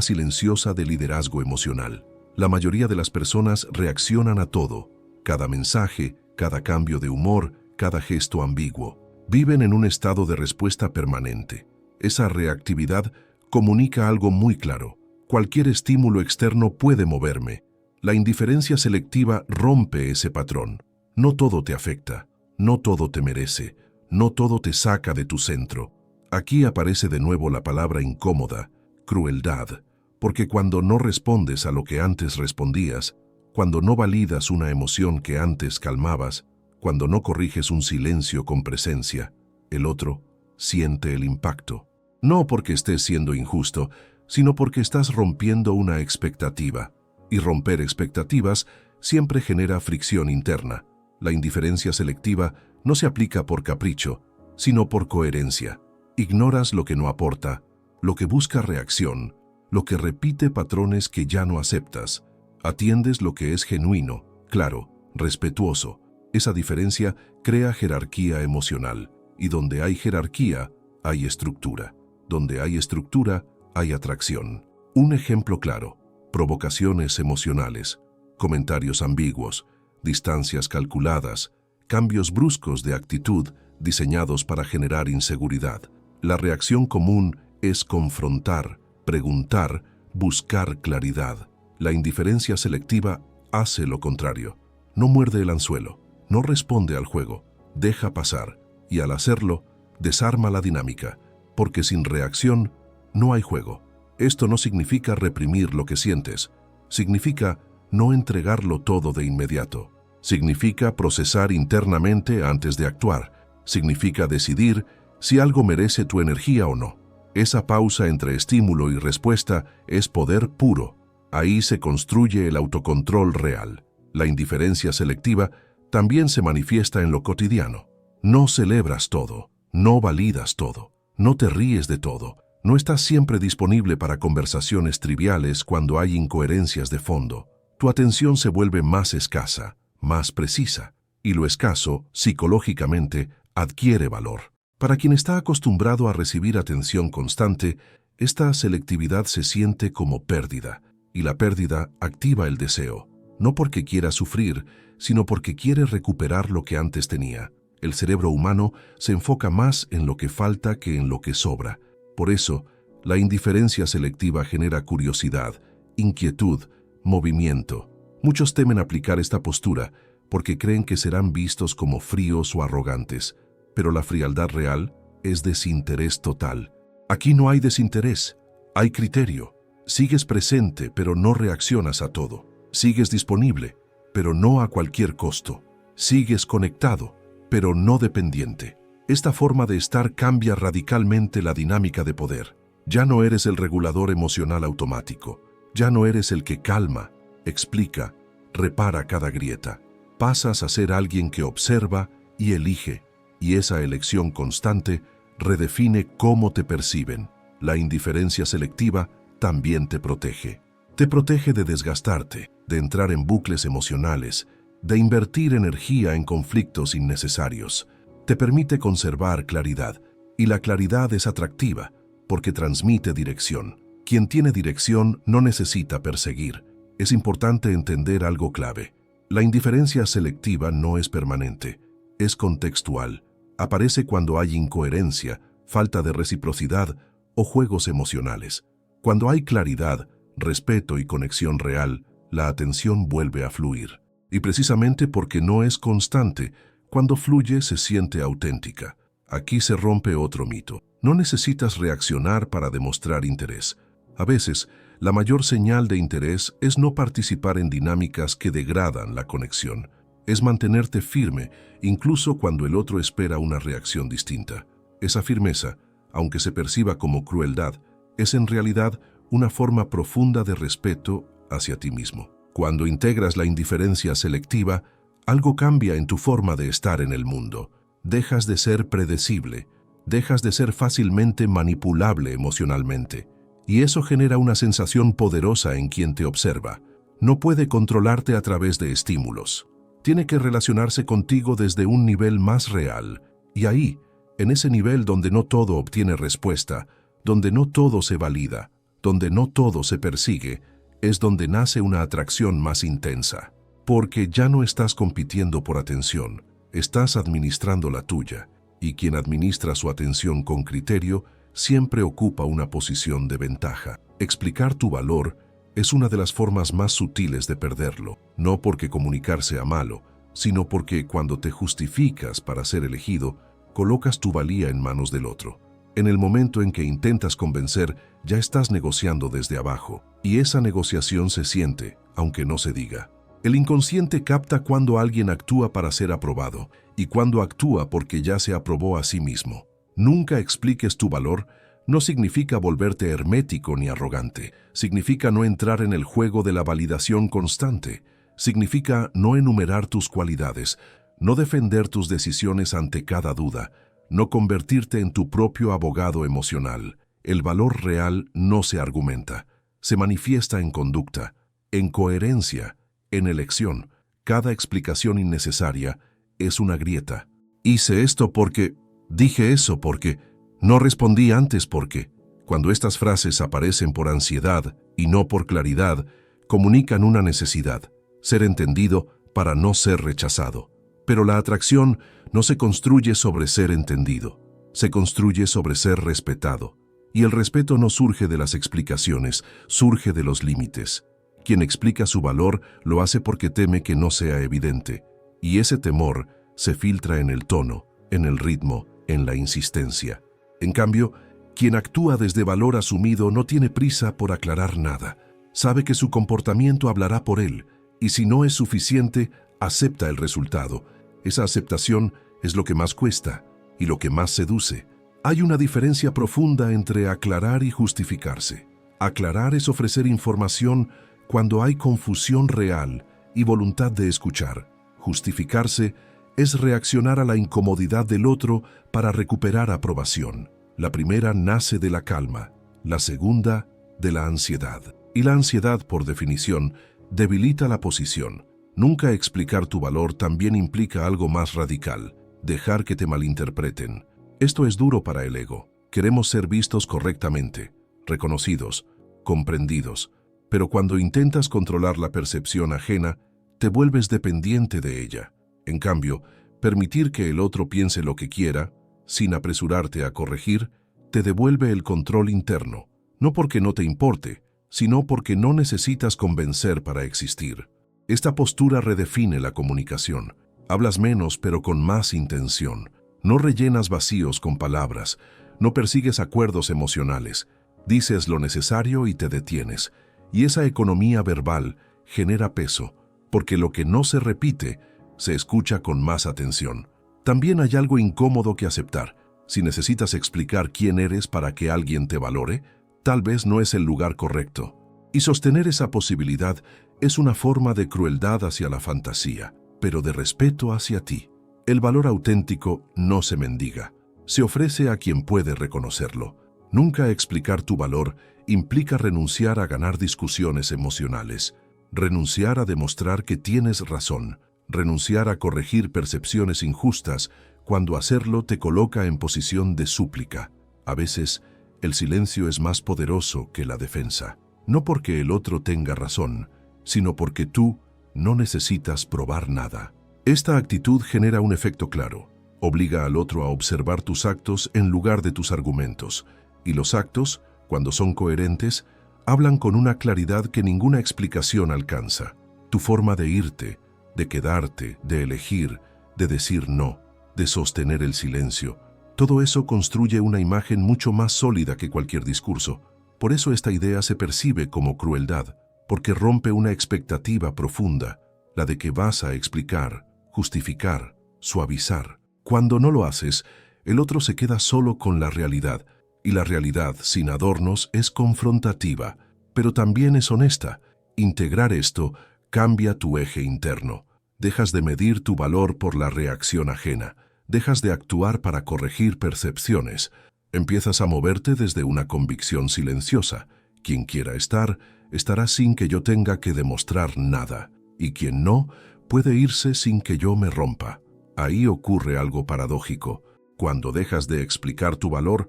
silenciosa de liderazgo emocional. La mayoría de las personas reaccionan a todo, cada mensaje, cada cambio de humor, cada gesto ambiguo. Viven en un estado de respuesta permanente. Esa reactividad comunica algo muy claro. Cualquier estímulo externo puede moverme. La indiferencia selectiva rompe ese patrón. No todo te afecta, no todo te merece, no todo te saca de tu centro. Aquí aparece de nuevo la palabra incómoda, crueldad, porque cuando no respondes a lo que antes respondías, cuando no validas una emoción que antes calmabas, cuando no corriges un silencio con presencia, el otro siente el impacto. No porque estés siendo injusto, sino porque estás rompiendo una expectativa. Y romper expectativas siempre genera fricción interna. La indiferencia selectiva no se aplica por capricho, sino por coherencia. Ignoras lo que no aporta, lo que busca reacción, lo que repite patrones que ya no aceptas. Atiendes lo que es genuino, claro, respetuoso. Esa diferencia crea jerarquía emocional, y donde hay jerarquía, hay estructura. Donde hay estructura, hay atracción. Un ejemplo claro: provocaciones emocionales, comentarios ambiguos, distancias calculadas, cambios bruscos de actitud diseñados para generar inseguridad. La reacción común es confrontar, preguntar, buscar claridad. La indiferencia selectiva hace lo contrario. No muerde el anzuelo, no responde al juego, deja pasar, y al hacerlo, desarma la dinámica, porque sin reacción no hay juego. Esto no significa reprimir lo que sientes, significa no entregarlo todo de inmediato. Significa procesar internamente antes de actuar. Significa decidir si algo merece tu energía o no. Esa pausa entre estímulo y respuesta es poder puro. Ahí se construye el autocontrol real. La indiferencia selectiva también se manifiesta en lo cotidiano. No celebras todo, no validas todo, no te ríes de todo. No estás siempre disponible para conversaciones triviales cuando hay incoherencias de fondo. Tu atención se vuelve más escasa, más precisa, y lo escaso, psicológicamente, adquiere valor. Para quien está acostumbrado a recibir atención constante, esta selectividad se siente como pérdida, y la pérdida activa el deseo, no porque quiera sufrir, sino porque quiere recuperar lo que antes tenía. El cerebro humano se enfoca más en lo que falta que en lo que sobra. Por eso, la indiferencia selectiva genera curiosidad, inquietud, movimiento. Muchos temen aplicar esta postura porque creen que serán vistos como fríos o arrogantes, pero la frialdad real es desinterés total. Aquí no hay desinterés, hay criterio. Sigues presente, pero no reaccionas a todo. Sigues disponible, pero no a cualquier costo. Sigues conectado, pero no dependiente. Esta forma de estar cambia radicalmente la dinámica de poder. Ya no eres el regulador emocional automático. Ya no eres el que calma, explica, repara cada grieta. Pasas a ser alguien que observa y elige, y esa elección constante redefine cómo te perciben. La indiferencia selectiva también te protege. Te protege de desgastarte, de entrar en bucles emocionales, de invertir energía en conflictos innecesarios. Te permite conservar claridad, y la claridad es atractiva, porque transmite dirección. Quien tiene dirección no necesita perseguir. Es importante entender algo clave. La indiferencia selectiva no es permanente, es contextual. Aparece cuando hay incoherencia, falta de reciprocidad o juegos emocionales. Cuando hay claridad, respeto y conexión real, la atención vuelve a fluir. Y precisamente porque no es constante, cuando fluye se siente auténtica. Aquí se rompe otro mito. No necesitas reaccionar para demostrar interés. A veces, la mayor señal de interés es no participar en dinámicas que degradan la conexión. Es mantenerte firme, incluso cuando el otro espera una reacción distinta. Esa firmeza, aunque se perciba como crueldad, es en realidad una forma profunda de respeto hacia ti mismo. Cuando integras la indiferencia selectiva, algo cambia en tu forma de estar en el mundo. Dejas de ser predecible, dejas de ser fácilmente manipulable emocionalmente. Y eso genera una sensación poderosa en quien te observa. No puede controlarte a través de estímulos. Tiene que relacionarse contigo desde un nivel más real. Y ahí, en ese nivel donde no todo obtiene respuesta, donde no todo se valida, donde no todo se persigue, es donde nace una atracción más intensa. Porque ya no estás compitiendo por atención, estás administrando la tuya, y quien administra su atención con criterio siempre ocupa una posición de ventaja. Explicar tu valor es una de las formas más sutiles de perderlo, no porque comunicar sea malo, sino porque cuando te justificas para ser elegido, colocas tu valía en manos del otro. En el momento en que intentas convencer, ya estás negociando desde abajo, y esa negociación se siente, aunque no se diga. El inconsciente capta cuando alguien actúa para ser aprobado y cuando actúa porque ya se aprobó a sí mismo. Nunca expliques tu valor no significa volverte hermético ni arrogante. Significa no entrar en el juego de la validación constante. Significa no enumerar tus cualidades, no defender tus decisiones ante cada duda, no convertirte en tu propio abogado emocional. El valor real no se argumenta, se manifiesta en conducta, en coherencia, en elección. Cada explicación innecesaria es una grieta. Hice esto porque, dije eso porque, no respondí antes porque. Cuando estas frases aparecen por ansiedad y no por claridad, comunican una necesidad, ser entendido para no ser rechazado. Pero la atracción no se construye sobre ser entendido, se construye sobre ser respetado. Y el respeto no surge de las explicaciones, surge de los límites. Quien explica su valor lo hace porque teme que no sea evidente, y ese temor se filtra en el tono, en el ritmo, en la insistencia. En cambio, quien actúa desde valor asumido no tiene prisa por aclarar nada. Sabe que su comportamiento hablará por él, y si no es suficiente, acepta el resultado. Esa aceptación es lo que más cuesta y lo que más seduce. Hay una diferencia profunda entre aclarar y justificarse. Aclarar es ofrecer información cuando hay confusión real y voluntad de escuchar. Justificarse es reaccionar a la incomodidad del otro para recuperar aprobación. La primera nace de la calma, la segunda de la ansiedad. Y la ansiedad, por definición, debilita la posición. Nunca explicar tu valor también implica algo más radical, dejar que te malinterpreten. Esto es duro para el ego. Queremos ser vistos correctamente, reconocidos, comprendidos. Pero cuando intentas controlar la percepción ajena, te vuelves dependiente de ella. En cambio, permitir que el otro piense lo que quiera, sin apresurarte a corregir, te devuelve el control interno, no porque no te importe, sino porque no necesitas convencer para existir. Esta postura redefine la comunicación. Hablas menos pero con más intención. No rellenas vacíos con palabras, no persigues acuerdos emocionales, dices lo necesario y te detienes. Y esa economía verbal genera peso, porque lo que no se repite se escucha con más atención. También hay algo incómodo que aceptar. Si necesitas explicar quién eres para que alguien te valore, tal vez no es el lugar correcto. Y sostener esa posibilidad es una forma de crueldad hacia la fantasía, pero de respeto hacia ti. El valor auténtico no se mendiga, se ofrece a quien puede reconocerlo. Nunca explicar tu valor implica renunciar a ganar discusiones emocionales, renunciar a demostrar que tienes razón, renunciar a corregir percepciones injustas cuando hacerlo te coloca en posición de súplica. A veces, el silencio es más poderoso que la defensa, no porque el otro tenga razón, sino porque tú no necesitas probar nada. Esta actitud genera un efecto claro. Obliga al otro a observar tus actos en lugar de tus argumentos, y los actos, cuando son coherentes, hablan con una claridad que ninguna explicación alcanza. Tu forma de irte, de quedarte, de elegir, de decir no, de sostener el silencio, todo eso construye una imagen mucho más sólida que cualquier discurso. Por eso esta idea se percibe como crueldad, porque rompe una expectativa profunda, la de que vas a explicar, justificar, suavizar. Cuando no lo haces, el otro se queda solo con la realidad, y la realidad, sin adornos, es confrontativa, pero también es honesta. Integrar esto cambia tu eje interno. Dejas de medir tu valor por la reacción ajena. Dejas de actuar para corregir percepciones. Empiezas a moverte desde una convicción silenciosa. Quien quiera estar, estará sin que yo tenga que demostrar nada. Y quien no, puede irse sin que yo me rompa. Ahí ocurre algo paradójico. Cuando dejas de explicar tu valor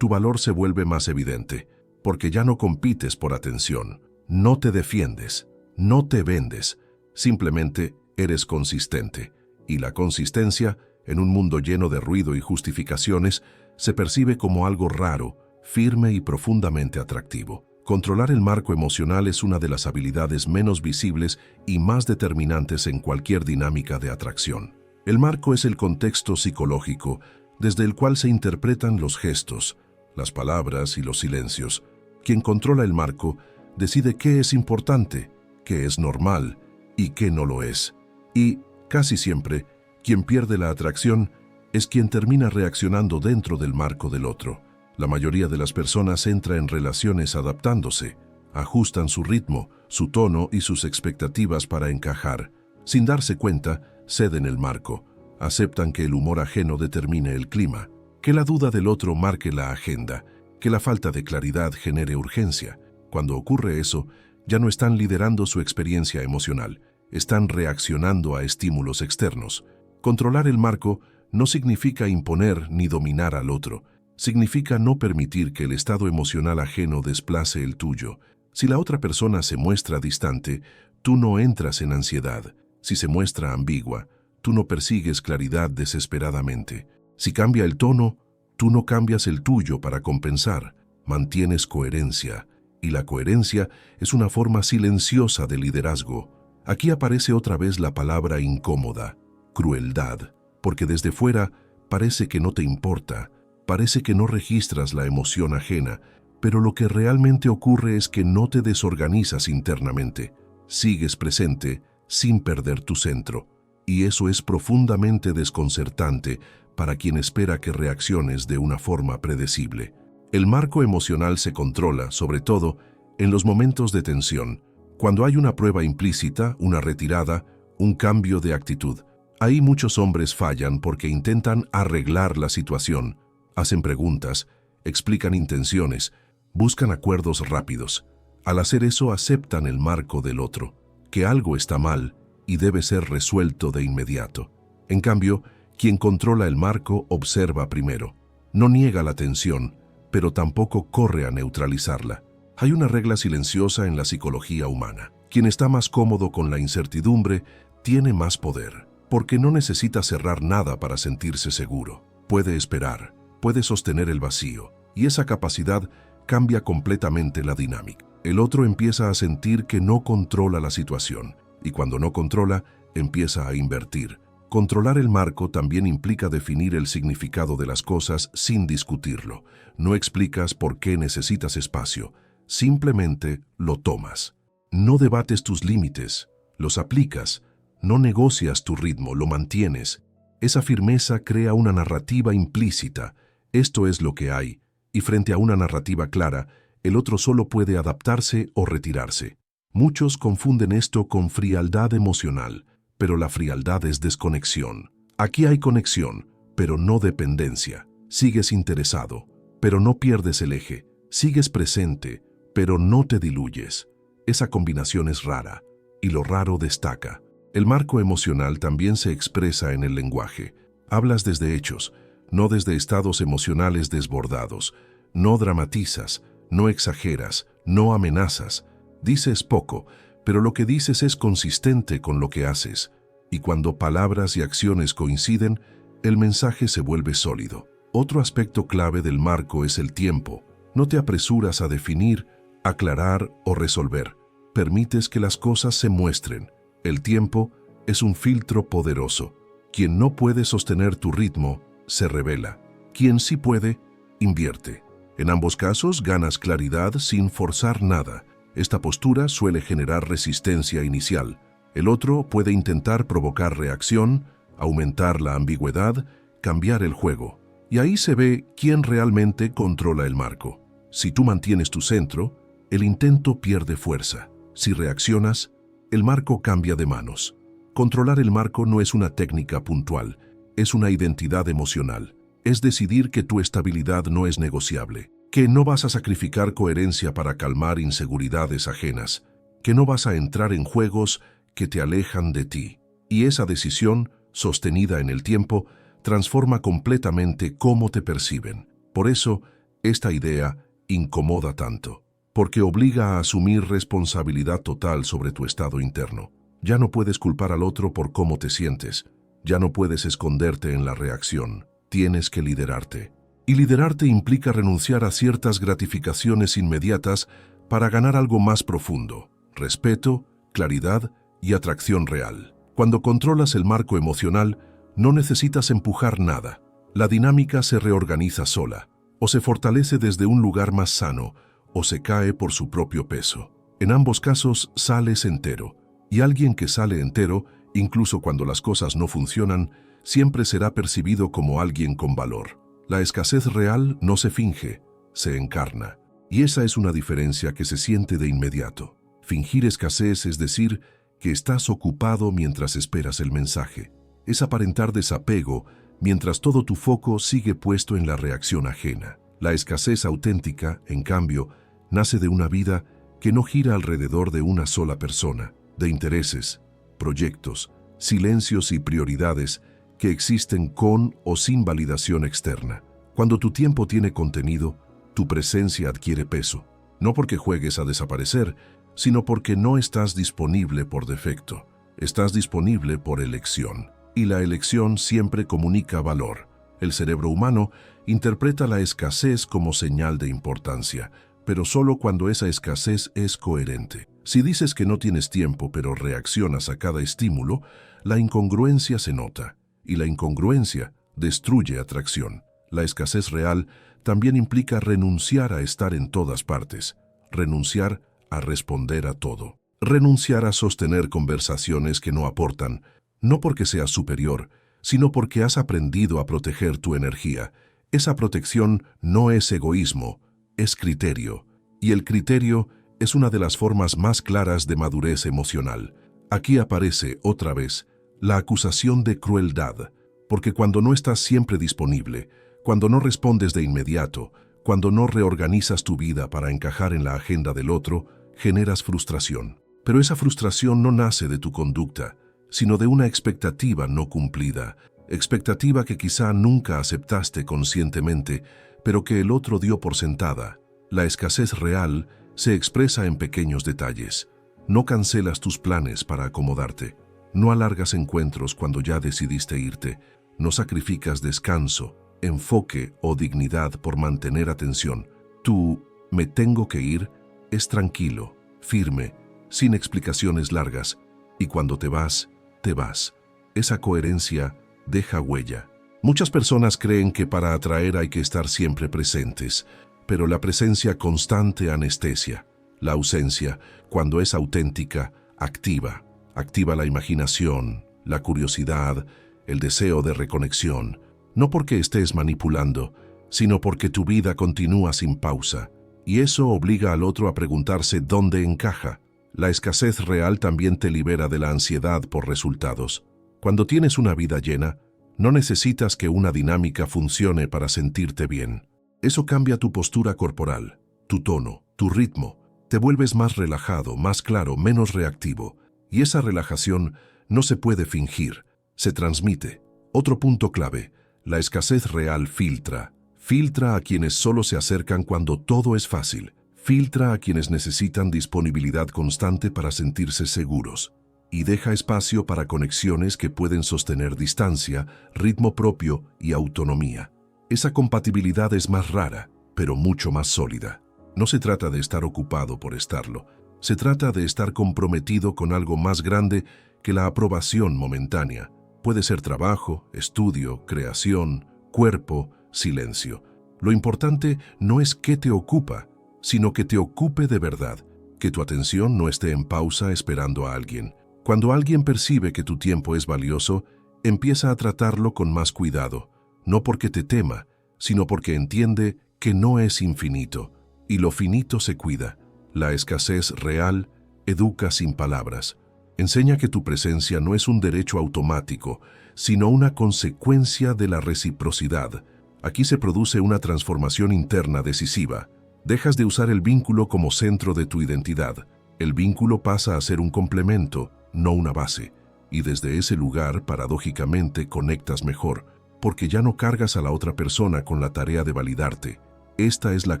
se vuelve más evidente, porque ya no compites por atención, no te defiendes, no te vendes, simplemente eres consistente. Y la consistencia, en un mundo lleno de ruido y justificaciones, se percibe como algo raro, firme y profundamente atractivo. Controlar el marco emocional es una de las habilidades menos visibles y más determinantes en cualquier dinámica de atracción. El marco es el contexto psicológico desde el cual se interpretan los gestos, las palabras y los silencios. Quien controla el marco decide qué es importante, qué es normal y qué no lo es. Y, casi siempre, quien pierde la atracción es quien termina reaccionando dentro del marco del otro. La mayoría de las personas entra en relaciones adaptándose, ajustan su ritmo, su tono y sus expectativas para encajar. Sin darse cuenta, ceden el marco, aceptan que el humor ajeno determine el clima, que la duda del otro marque la agenda, que la falta de claridad genere urgencia. Cuando ocurre eso, ya no están liderando su experiencia emocional, están reaccionando a estímulos externos. Controlar el marco no significa imponer ni dominar al otro, significa no permitir que el estado emocional ajeno desplace el tuyo. Si la otra persona se muestra distante, tú no entras en ansiedad. Si se muestra ambigua, tú no persigues claridad desesperadamente. Si cambia el tono, tú no cambias el tuyo para compensar. Mantienes coherencia, y la coherencia es una forma silenciosa de liderazgo. Aquí aparece otra vez la palabra incómoda, crueldad, porque desde fuera parece que no te importa, parece que no registras la emoción ajena, pero lo que realmente ocurre es que no te desorganizas internamente, sigues presente sin perder tu centro, y eso es profundamente desconcertante para quien espera que reacciones de una forma predecible. El marco emocional se controla, sobre todo, en los momentos de tensión, cuando hay una prueba implícita, una retirada, un cambio de actitud. Ahí muchos hombres fallan porque intentan arreglar la situación, hacen preguntas, explican intenciones, buscan acuerdos rápidos. Al hacer eso aceptan el marco del otro, que algo está mal y debe ser resuelto de inmediato. En cambio, quien controla el marco observa primero. No niega la tensión, pero tampoco corre a neutralizarla. Hay una regla silenciosa en la psicología humana. Quien está más cómodo con la incertidumbre tiene más poder, porque no necesita cerrar nada para sentirse seguro. Puede esperar, puede sostener el vacío, y esa capacidad cambia completamente la dinámica. El otro empieza a sentir que no controla la situación, y cuando no controla, empieza a invertir. Controlar el marco también implica definir el significado de las cosas sin discutirlo. No explicas por qué necesitas espacio, simplemente lo tomas. No debates tus límites, los aplicas, no negocias tu ritmo, lo mantienes. Esa firmeza crea una narrativa implícita. Esto es lo que hay, y frente a una narrativa clara, el otro solo puede adaptarse o retirarse. Muchos confunden esto con frialdad emocional, pero la frialdad es desconexión. Aquí hay conexión, pero no dependencia. Sigues interesado, pero no pierdes el eje. Sigues presente, pero no te diluyes. Esa combinación es rara, y lo raro destaca. El marco emocional también se expresa en el lenguaje. Hablas desde hechos, no desde estados emocionales desbordados. No dramatizas, no exageras, no amenazas. Dices poco, pero lo que dices es consistente con lo que haces. Y cuando palabras y acciones coinciden, el mensaje se vuelve sólido. Otro aspecto clave del marco es el tiempo. No te apresuras a definir, aclarar o resolver. Permites que las cosas se muestren. El tiempo es un filtro poderoso. Quien no puede sostener tu ritmo, se revela. Quien sí puede, invierte. En ambos casos ganas claridad sin forzar nada. Esta postura suele generar resistencia inicial. El otro puede intentar provocar reacción, aumentar la ambigüedad, cambiar el juego. Y ahí se ve quién realmente controla el marco. Si tú mantienes tu centro, el intento pierde fuerza. Si reaccionas, el marco cambia de manos. Controlar el marco no es una técnica puntual, es una identidad emocional. Es decidir que tu estabilidad no es negociable, que no vas a sacrificar coherencia para calmar inseguridades ajenas, que no vas a entrar en juegos que te alejan de ti. Y esa decisión, sostenida en el tiempo, transforma completamente cómo te perciben. Por eso, esta idea incomoda tanto, porque obliga a asumir responsabilidad total sobre tu estado interno. Ya no puedes culpar al otro por cómo te sientes, ya no puedes esconderte en la reacción, tienes que liderarte. Y liderarte implica renunciar a ciertas gratificaciones inmediatas para ganar algo más profundo: respeto, claridad y atracción real. Cuando controlas el marco emocional, no necesitas empujar nada. La dinámica se reorganiza sola, o se fortalece desde un lugar más sano, o se cae por su propio peso. En ambos casos sales entero, y alguien que sale entero, incluso cuando las cosas no funcionan, siempre será percibido como alguien con valor. La escasez real no se finge, se encarna. Y esa es una diferencia que se siente de inmediato. Fingir escasez es decir que estás ocupado mientras esperas el mensaje. Es aparentar desapego mientras todo tu foco sigue puesto en la reacción ajena. La escasez auténtica, en cambio, nace de una vida que no gira alrededor de una sola persona, de intereses, proyectos, silencios y prioridades que existen con o sin validación externa. Cuando tu tiempo tiene contenido, tu presencia adquiere peso, no porque juegues a desaparecer, sino porque no estás disponible por defecto, estás disponible por elección. Y la elección siempre comunica valor. El cerebro humano interpreta la escasez como señal de importancia, pero solo cuando esa escasez es coherente. Si dices que no tienes tiempo pero reaccionas a cada estímulo, la incongruencia se nota, y la incongruencia destruye atracción. La escasez real también implica renunciar a estar en todas partes, renunciar a responder a todo, renunciar a sostener conversaciones que no aportan, no porque seas superior, sino porque has aprendido a proteger tu energía. Esa protección no es egoísmo, es criterio, y el criterio es una de las formas más claras de madurez emocional. Aquí aparece, otra vez, la acusación de crueldad, porque cuando no estás siempre disponible, cuando no respondes de inmediato, cuando no reorganizas tu vida para encajar en la agenda del otro, generas frustración. Pero esa frustración no nace de tu conducta, sino de una expectativa no cumplida, expectativa que quizá nunca aceptaste conscientemente, pero que el otro dio por sentada. La escasez real se expresa en pequeños detalles. No cancelas tus planes para acomodarte, no alargas encuentros cuando ya decidiste irte, no sacrificas descanso, enfoque o dignidad por mantener atención. Tú, me tengo que ir, es tranquilo, firme, sin explicaciones largas, y cuando te vas, te vas. Esa coherencia deja huella. Muchas personas creen que para atraer hay que estar siempre presentes, pero la presencia constante anestesia. La ausencia, cuando es auténtica, activa la imaginación, la curiosidad, el deseo de reconexión, no porque estés manipulando, sino porque tu vida continúa sin pausa, y eso obliga al otro a preguntarse dónde encaja. La escasez real también te libera de la ansiedad por resultados. Cuando tienes una vida llena, no necesitas que una dinámica funcione para sentirte bien. Eso cambia tu postura corporal, tu tono, tu ritmo. Te vuelves más relajado, más claro, menos reactivo. Y esa relajación no se puede fingir, se transmite. Otro punto clave: la escasez real filtra. Filtra a quienes solo se acercan cuando todo es fácil. Filtra a quienes necesitan disponibilidad constante para sentirse seguros. Y deja espacio para conexiones que pueden sostener distancia, ritmo propio y autonomía. Esa compatibilidad es más rara, pero mucho más sólida. No se trata de estar ocupado por estarlo. Se trata de estar comprometido con algo más grande que la aprobación momentánea. Puede ser trabajo, estudio, creación, cuerpo, silencio. Lo importante no es qué te ocupa, sino que te ocupe de verdad, que tu atención no esté en pausa esperando a alguien. Cuando alguien percibe que tu tiempo es valioso, empieza a tratarlo con más cuidado, no porque te tema, sino porque entiende que no es infinito, y lo finito se cuida. La escasez real educa sin palabras. Enseña que tu presencia no es un derecho automático, sino una consecuencia de la reciprocidad. Aquí se produce una transformación interna decisiva. Dejas de usar el vínculo como centro de tu identidad. El vínculo pasa a ser un complemento, no una base. Y desde ese lugar, paradójicamente, conectas mejor, porque ya no cargas a la otra persona con la tarea de validarte. Esta es la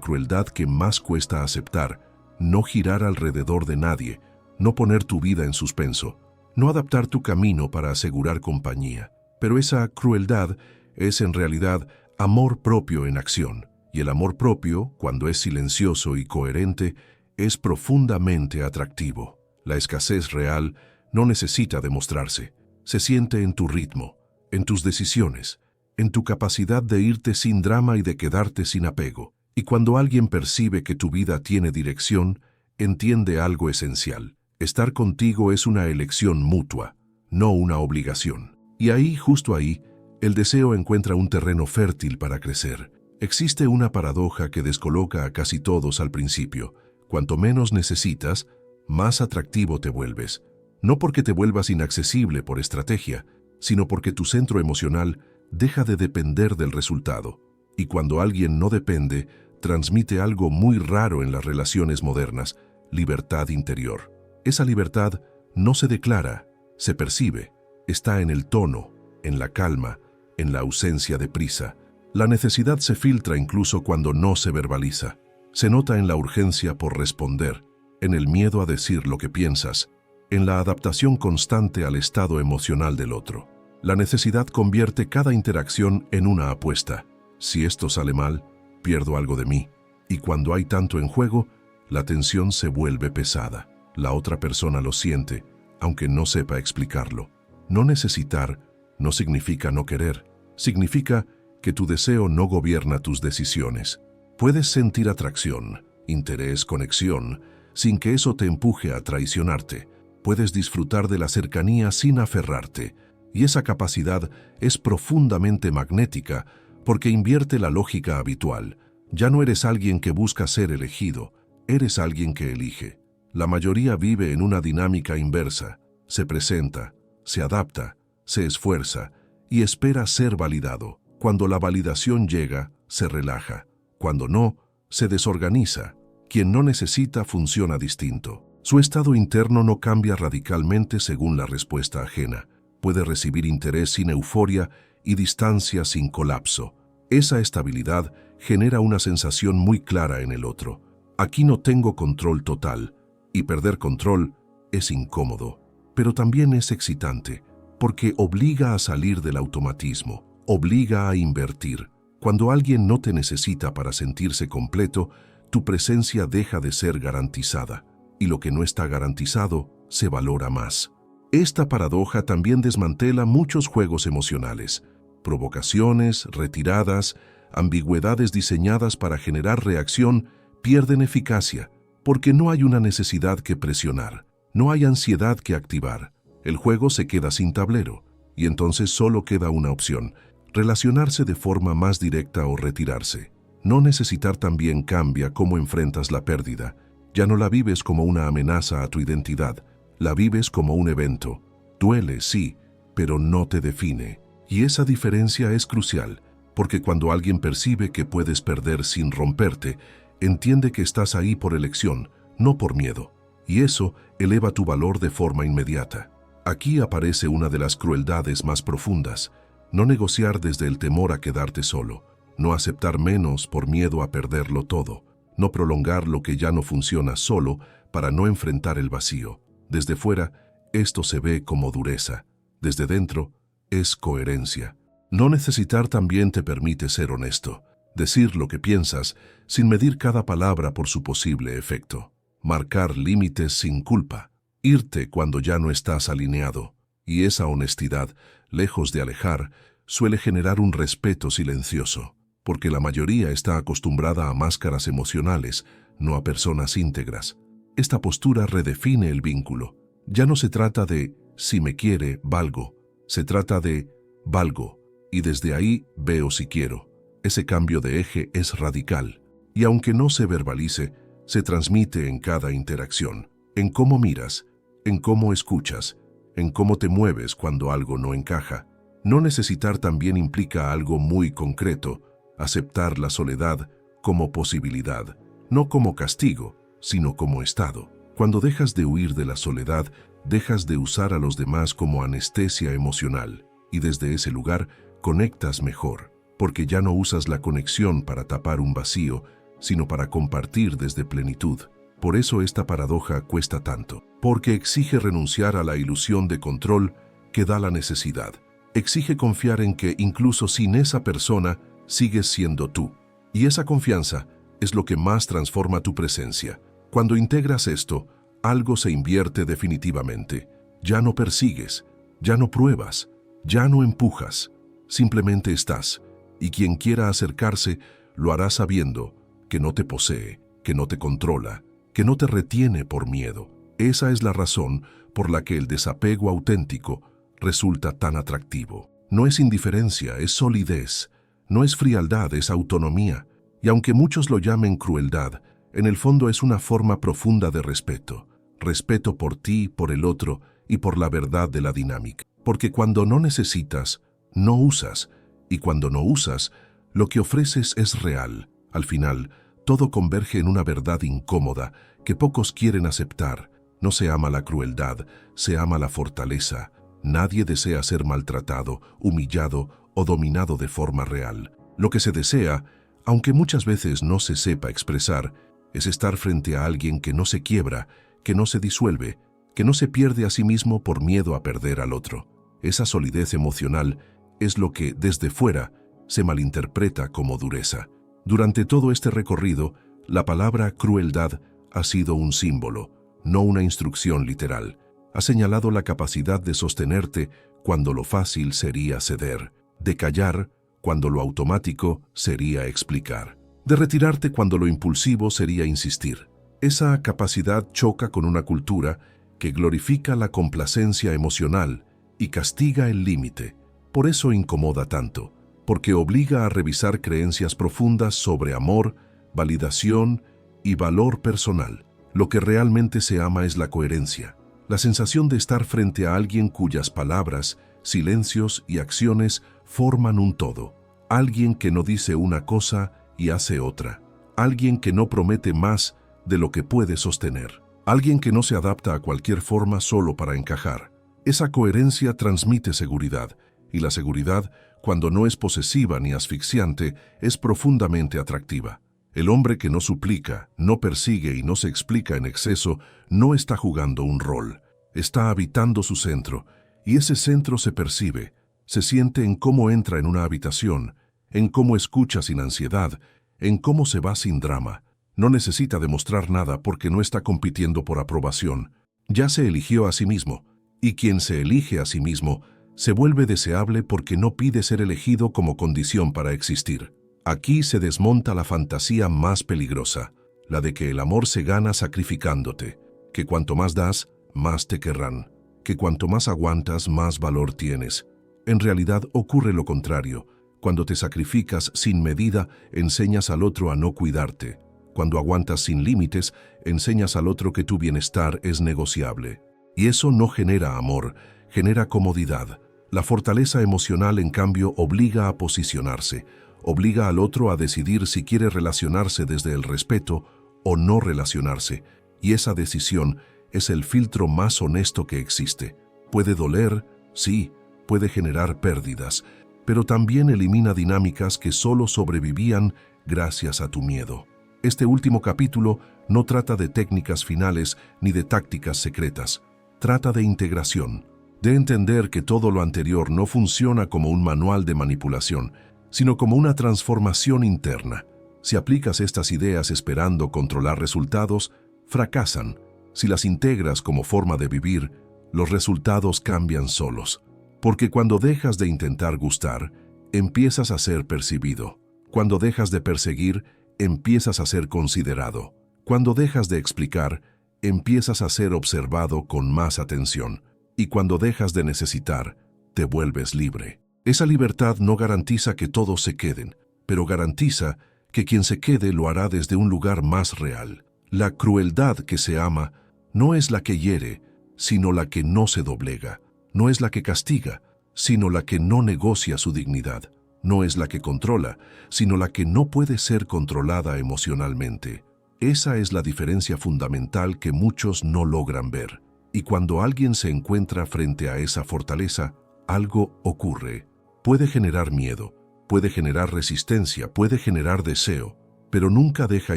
crueldad que más cuesta aceptar: no girar alrededor de nadie, no poner tu vida en suspenso, no adaptar tu camino para asegurar compañía. Pero esa crueldad es en realidad amor propio en acción. Y el amor propio, cuando es silencioso y coherente, es profundamente atractivo. La escasez real no necesita demostrarse. Se siente en tu ritmo, en tus decisiones, en tu capacidad de irte sin drama y de quedarte sin apego. Y cuando alguien percibe que tu vida tiene dirección, entiende algo esencial. Estar contigo es una elección mutua, no una obligación. Y ahí, justo ahí, el deseo encuentra un terreno fértil para crecer. Existe una paradoja que descoloca a casi todos al principio. Cuanto menos necesitas, más atractivo te vuelves. No porque te vuelvas inaccesible por estrategia, sino porque tu centro emocional deja de depender del resultado. Y cuando alguien no depende, transmite algo muy raro en las relaciones modernas: libertad interior. Esa libertad no se declara, se percibe. Está en el tono, en la calma, en la ausencia de prisa. La necesidad se filtra incluso cuando no se verbaliza. Se nota en la urgencia por responder, en el miedo a decir lo que piensas, en la adaptación constante al estado emocional del otro. La necesidad convierte cada interacción en una apuesta. Si esto sale mal, pierdo algo de mí. Y cuando hay tanto en juego, la tensión se vuelve pesada. La otra persona lo siente, aunque no sepa explicarlo. No necesitar no significa no querer. Significa que tu deseo no gobierna tus decisiones. Puedes sentir atracción, interés, conexión, sin que eso te empuje a traicionarte. Puedes disfrutar de la cercanía sin aferrarte. Y esa capacidad es profundamente magnética porque invierte la lógica habitual. Ya no eres alguien que busca ser elegido, eres alguien que elige. La mayoría vive en una dinámica inversa. Se presenta, se adapta, se esfuerza y espera ser validado. Cuando la validación llega, se relaja. Cuando no, se desorganiza. Quien no necesita funciona distinto. Su estado interno no cambia radicalmente según la respuesta ajena. Puede recibir interés sin euforia y distancia sin colapso. Esa estabilidad genera una sensación muy clara en el otro. Aquí no tengo control total. Y perder control es incómodo, pero también es excitante, porque obliga a salir del automatismo, obliga a invertir. Cuando alguien no te necesita para sentirse completo, tu presencia deja de ser garantizada, y lo que no está garantizado se valora más. Esta paradoja también desmantela muchos juegos emocionales: provocaciones, retiradas, ambigüedades diseñadas para generar reacción pierden eficacia, porque no hay una necesidad que presionar, no hay ansiedad que activar. El juego se queda sin tablero, y entonces solo queda una opción: relacionarse de forma más directa o retirarse. No necesitar también cambia cómo enfrentas la pérdida. Ya no la vives como una amenaza a tu identidad, la vives como un evento. Duele, sí, pero no te define. Y esa diferencia es crucial, porque cuando alguien percibe que puedes perder sin romperte, entiende que estás ahí por elección, no por miedo. Y eso eleva tu valor de forma inmediata. Aquí aparece una de las crueldades más profundas: no negociar desde el temor a quedarte solo, no aceptar menos por miedo a perderlo todo, no prolongar lo que ya no funciona solo para no enfrentar el vacío. Desde fuera, esto se ve como dureza. Desde dentro, es coherencia. No necesitar también te permite ser honesto, decir lo que piensas sin medir cada palabra por su posible efecto, marcar límites sin culpa, irte cuando ya no estás alineado. Y esa honestidad, lejos de alejar, suele generar un respeto silencioso, porque la mayoría está acostumbrada a máscaras emocionales, no a personas íntegras. Esta postura redefine el vínculo. Ya no se trata de si me quiere, valgo. Se trata de valgo, y desde ahí veo si quiero. Ese cambio de eje es radical, y aunque no se verbalice, se transmite en cada interacción, en cómo miras, en cómo escuchas, en cómo te mueves cuando algo no encaja. No necesitar también implica algo muy concreto: aceptar la soledad como posibilidad, no como castigo, sino como estado. Cuando dejas de huir de la soledad, dejas de usar a los demás como anestesia emocional y desde ese lugar conectas mejor, porque ya no usas la conexión para tapar un vacío, sino para compartir desde plenitud. Por eso esta paradoja cuesta tanto, porque exige renunciar a la ilusión de control que da la necesidad. Exige confiar en que incluso sin esa persona sigues siendo tú. Y esa confianza es lo que más transforma tu presencia. Cuando integras esto, algo se invierte definitivamente. Ya no persigues, ya no pruebas, ya no empujas. Simplemente estás, y quien quiera acercarse lo hará sabiendo que no te posee, que no te controla, que no te retiene por miedo. Esa es la razón por la que el desapego auténtico resulta tan atractivo. No es indiferencia, es solidez. No es frialdad, es autonomía. Y aunque muchos lo llamen crueldad, en el fondo es una forma profunda de respeto. Respeto por ti, por el otro y por la verdad de la dinámica. Porque cuando no necesitas, no usas. Y cuando no usas, lo que ofreces es real. Al final, todo converge en una verdad incómoda que pocos quieren aceptar. No se ama la crueldad, se ama la fortaleza. Nadie desea ser maltratado, humillado o dominado de forma real. Lo que se desea, aunque muchas veces no se sepa expresar, es estar frente a alguien que no se quiebra, que no se disuelve, que no se pierde a sí mismo por miedo a perder al otro. Esa solidez emocional es lo que, desde fuera, se malinterpreta como dureza. Durante todo este recorrido, la palabra crueldad ha sido un símbolo, no una instrucción literal. Ha señalado la capacidad de sostenerte cuando lo fácil sería ceder, de callar cuando lo automático sería explicar, de retirarte cuando lo impulsivo sería insistir. Esa capacidad choca con una cultura que glorifica la complacencia emocional y castiga el límite. Por eso incomoda tanto, porque obliga a revisar creencias profundas sobre amor, validación y valor personal. Lo que realmente se ama es la coherencia, la sensación de estar frente a alguien cuyas palabras, silencios y acciones forman un todo. Alguien que no dice una cosa y hace otra. Alguien que no promete más de lo que puede sostener. Alguien que no se adapta a cualquier forma solo para encajar. Esa coherencia transmite seguridad, y la seguridad, cuando no es posesiva ni asfixiante, es profundamente atractiva. El hombre que no suplica, no persigue y no se explica en exceso, no está jugando un rol. Está habitando su centro, y ese centro se percibe, se siente en cómo entra en una habitación, en cómo escucha sin ansiedad, en cómo se va sin drama. No necesita demostrar nada porque no está compitiendo por aprobación. Ya se eligió a sí mismo, y quien se elige a sí mismo se vuelve deseable porque no pide ser elegido como condición para existir. Aquí se desmonta la fantasía más peligrosa, la de que el amor se gana sacrificándote, que cuanto más das, más te querrán, que cuanto más aguantas, más valor tienes. En realidad ocurre lo contrario. Cuando te sacrificas sin medida, enseñas al otro a no cuidarte. Cuando aguantas sin límites, enseñas al otro que tu bienestar es negociable. Y eso no genera amor, genera comodidad. La fortaleza emocional, en cambio, obliga a posicionarse, obliga al otro a decidir si quiere relacionarse desde el respeto o no relacionarse. Y esa decisión es el filtro más honesto que existe. Puede doler, sí, puede generar pérdidas, pero también elimina dinámicas que solo sobrevivían gracias a tu miedo. Este último capítulo no trata de técnicas finales ni de tácticas secretas. Trata de integración, de entender que todo lo anterior no funciona como un manual de manipulación, sino como una transformación interna. Si aplicas estas ideas esperando controlar resultados, fracasan. Si las integras como forma de vivir, los resultados cambian solos. Porque cuando dejas de intentar gustar, empiezas a ser percibido. Cuando dejas de perseguir, empiezas a ser considerado. Cuando dejas de explicar, empiezas a ser observado con más atención. Y cuando dejas de necesitar, te vuelves libre. Esa libertad no garantiza que todos se queden, pero garantiza que quien se quede lo hará desde un lugar más real. La crueldad que se ama no es la que hiere, sino la que no se doblega. No es la que castiga, sino la que no negocia su dignidad. No es la que controla, sino la que no puede ser controlada emocionalmente. Esa es la diferencia fundamental que muchos no logran ver. Y cuando alguien se encuentra frente a esa fortaleza, algo ocurre. Puede generar miedo, puede generar resistencia, puede generar deseo, pero nunca deja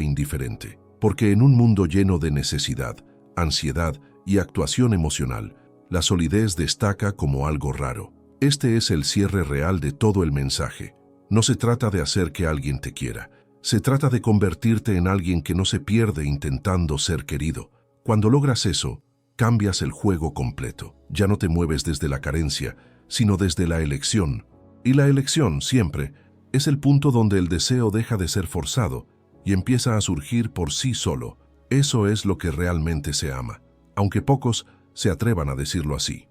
indiferente. Porque en un mundo lleno de necesidad, ansiedad y actuación emocional, la solidez destaca como algo raro. Este es el cierre real de todo el mensaje. No se trata de hacer que alguien te quiera. Se trata de convertirte en alguien que no se pierde intentando ser querido. Cuando logras eso, cambias el juego completo. Ya no te mueves desde la carencia, sino desde la elección. Y la elección, siempre, es el punto donde el deseo deja de ser forzado y empieza a surgir por sí solo. Eso es lo que realmente se ama, aunque pocos se atrevan a decirlo así.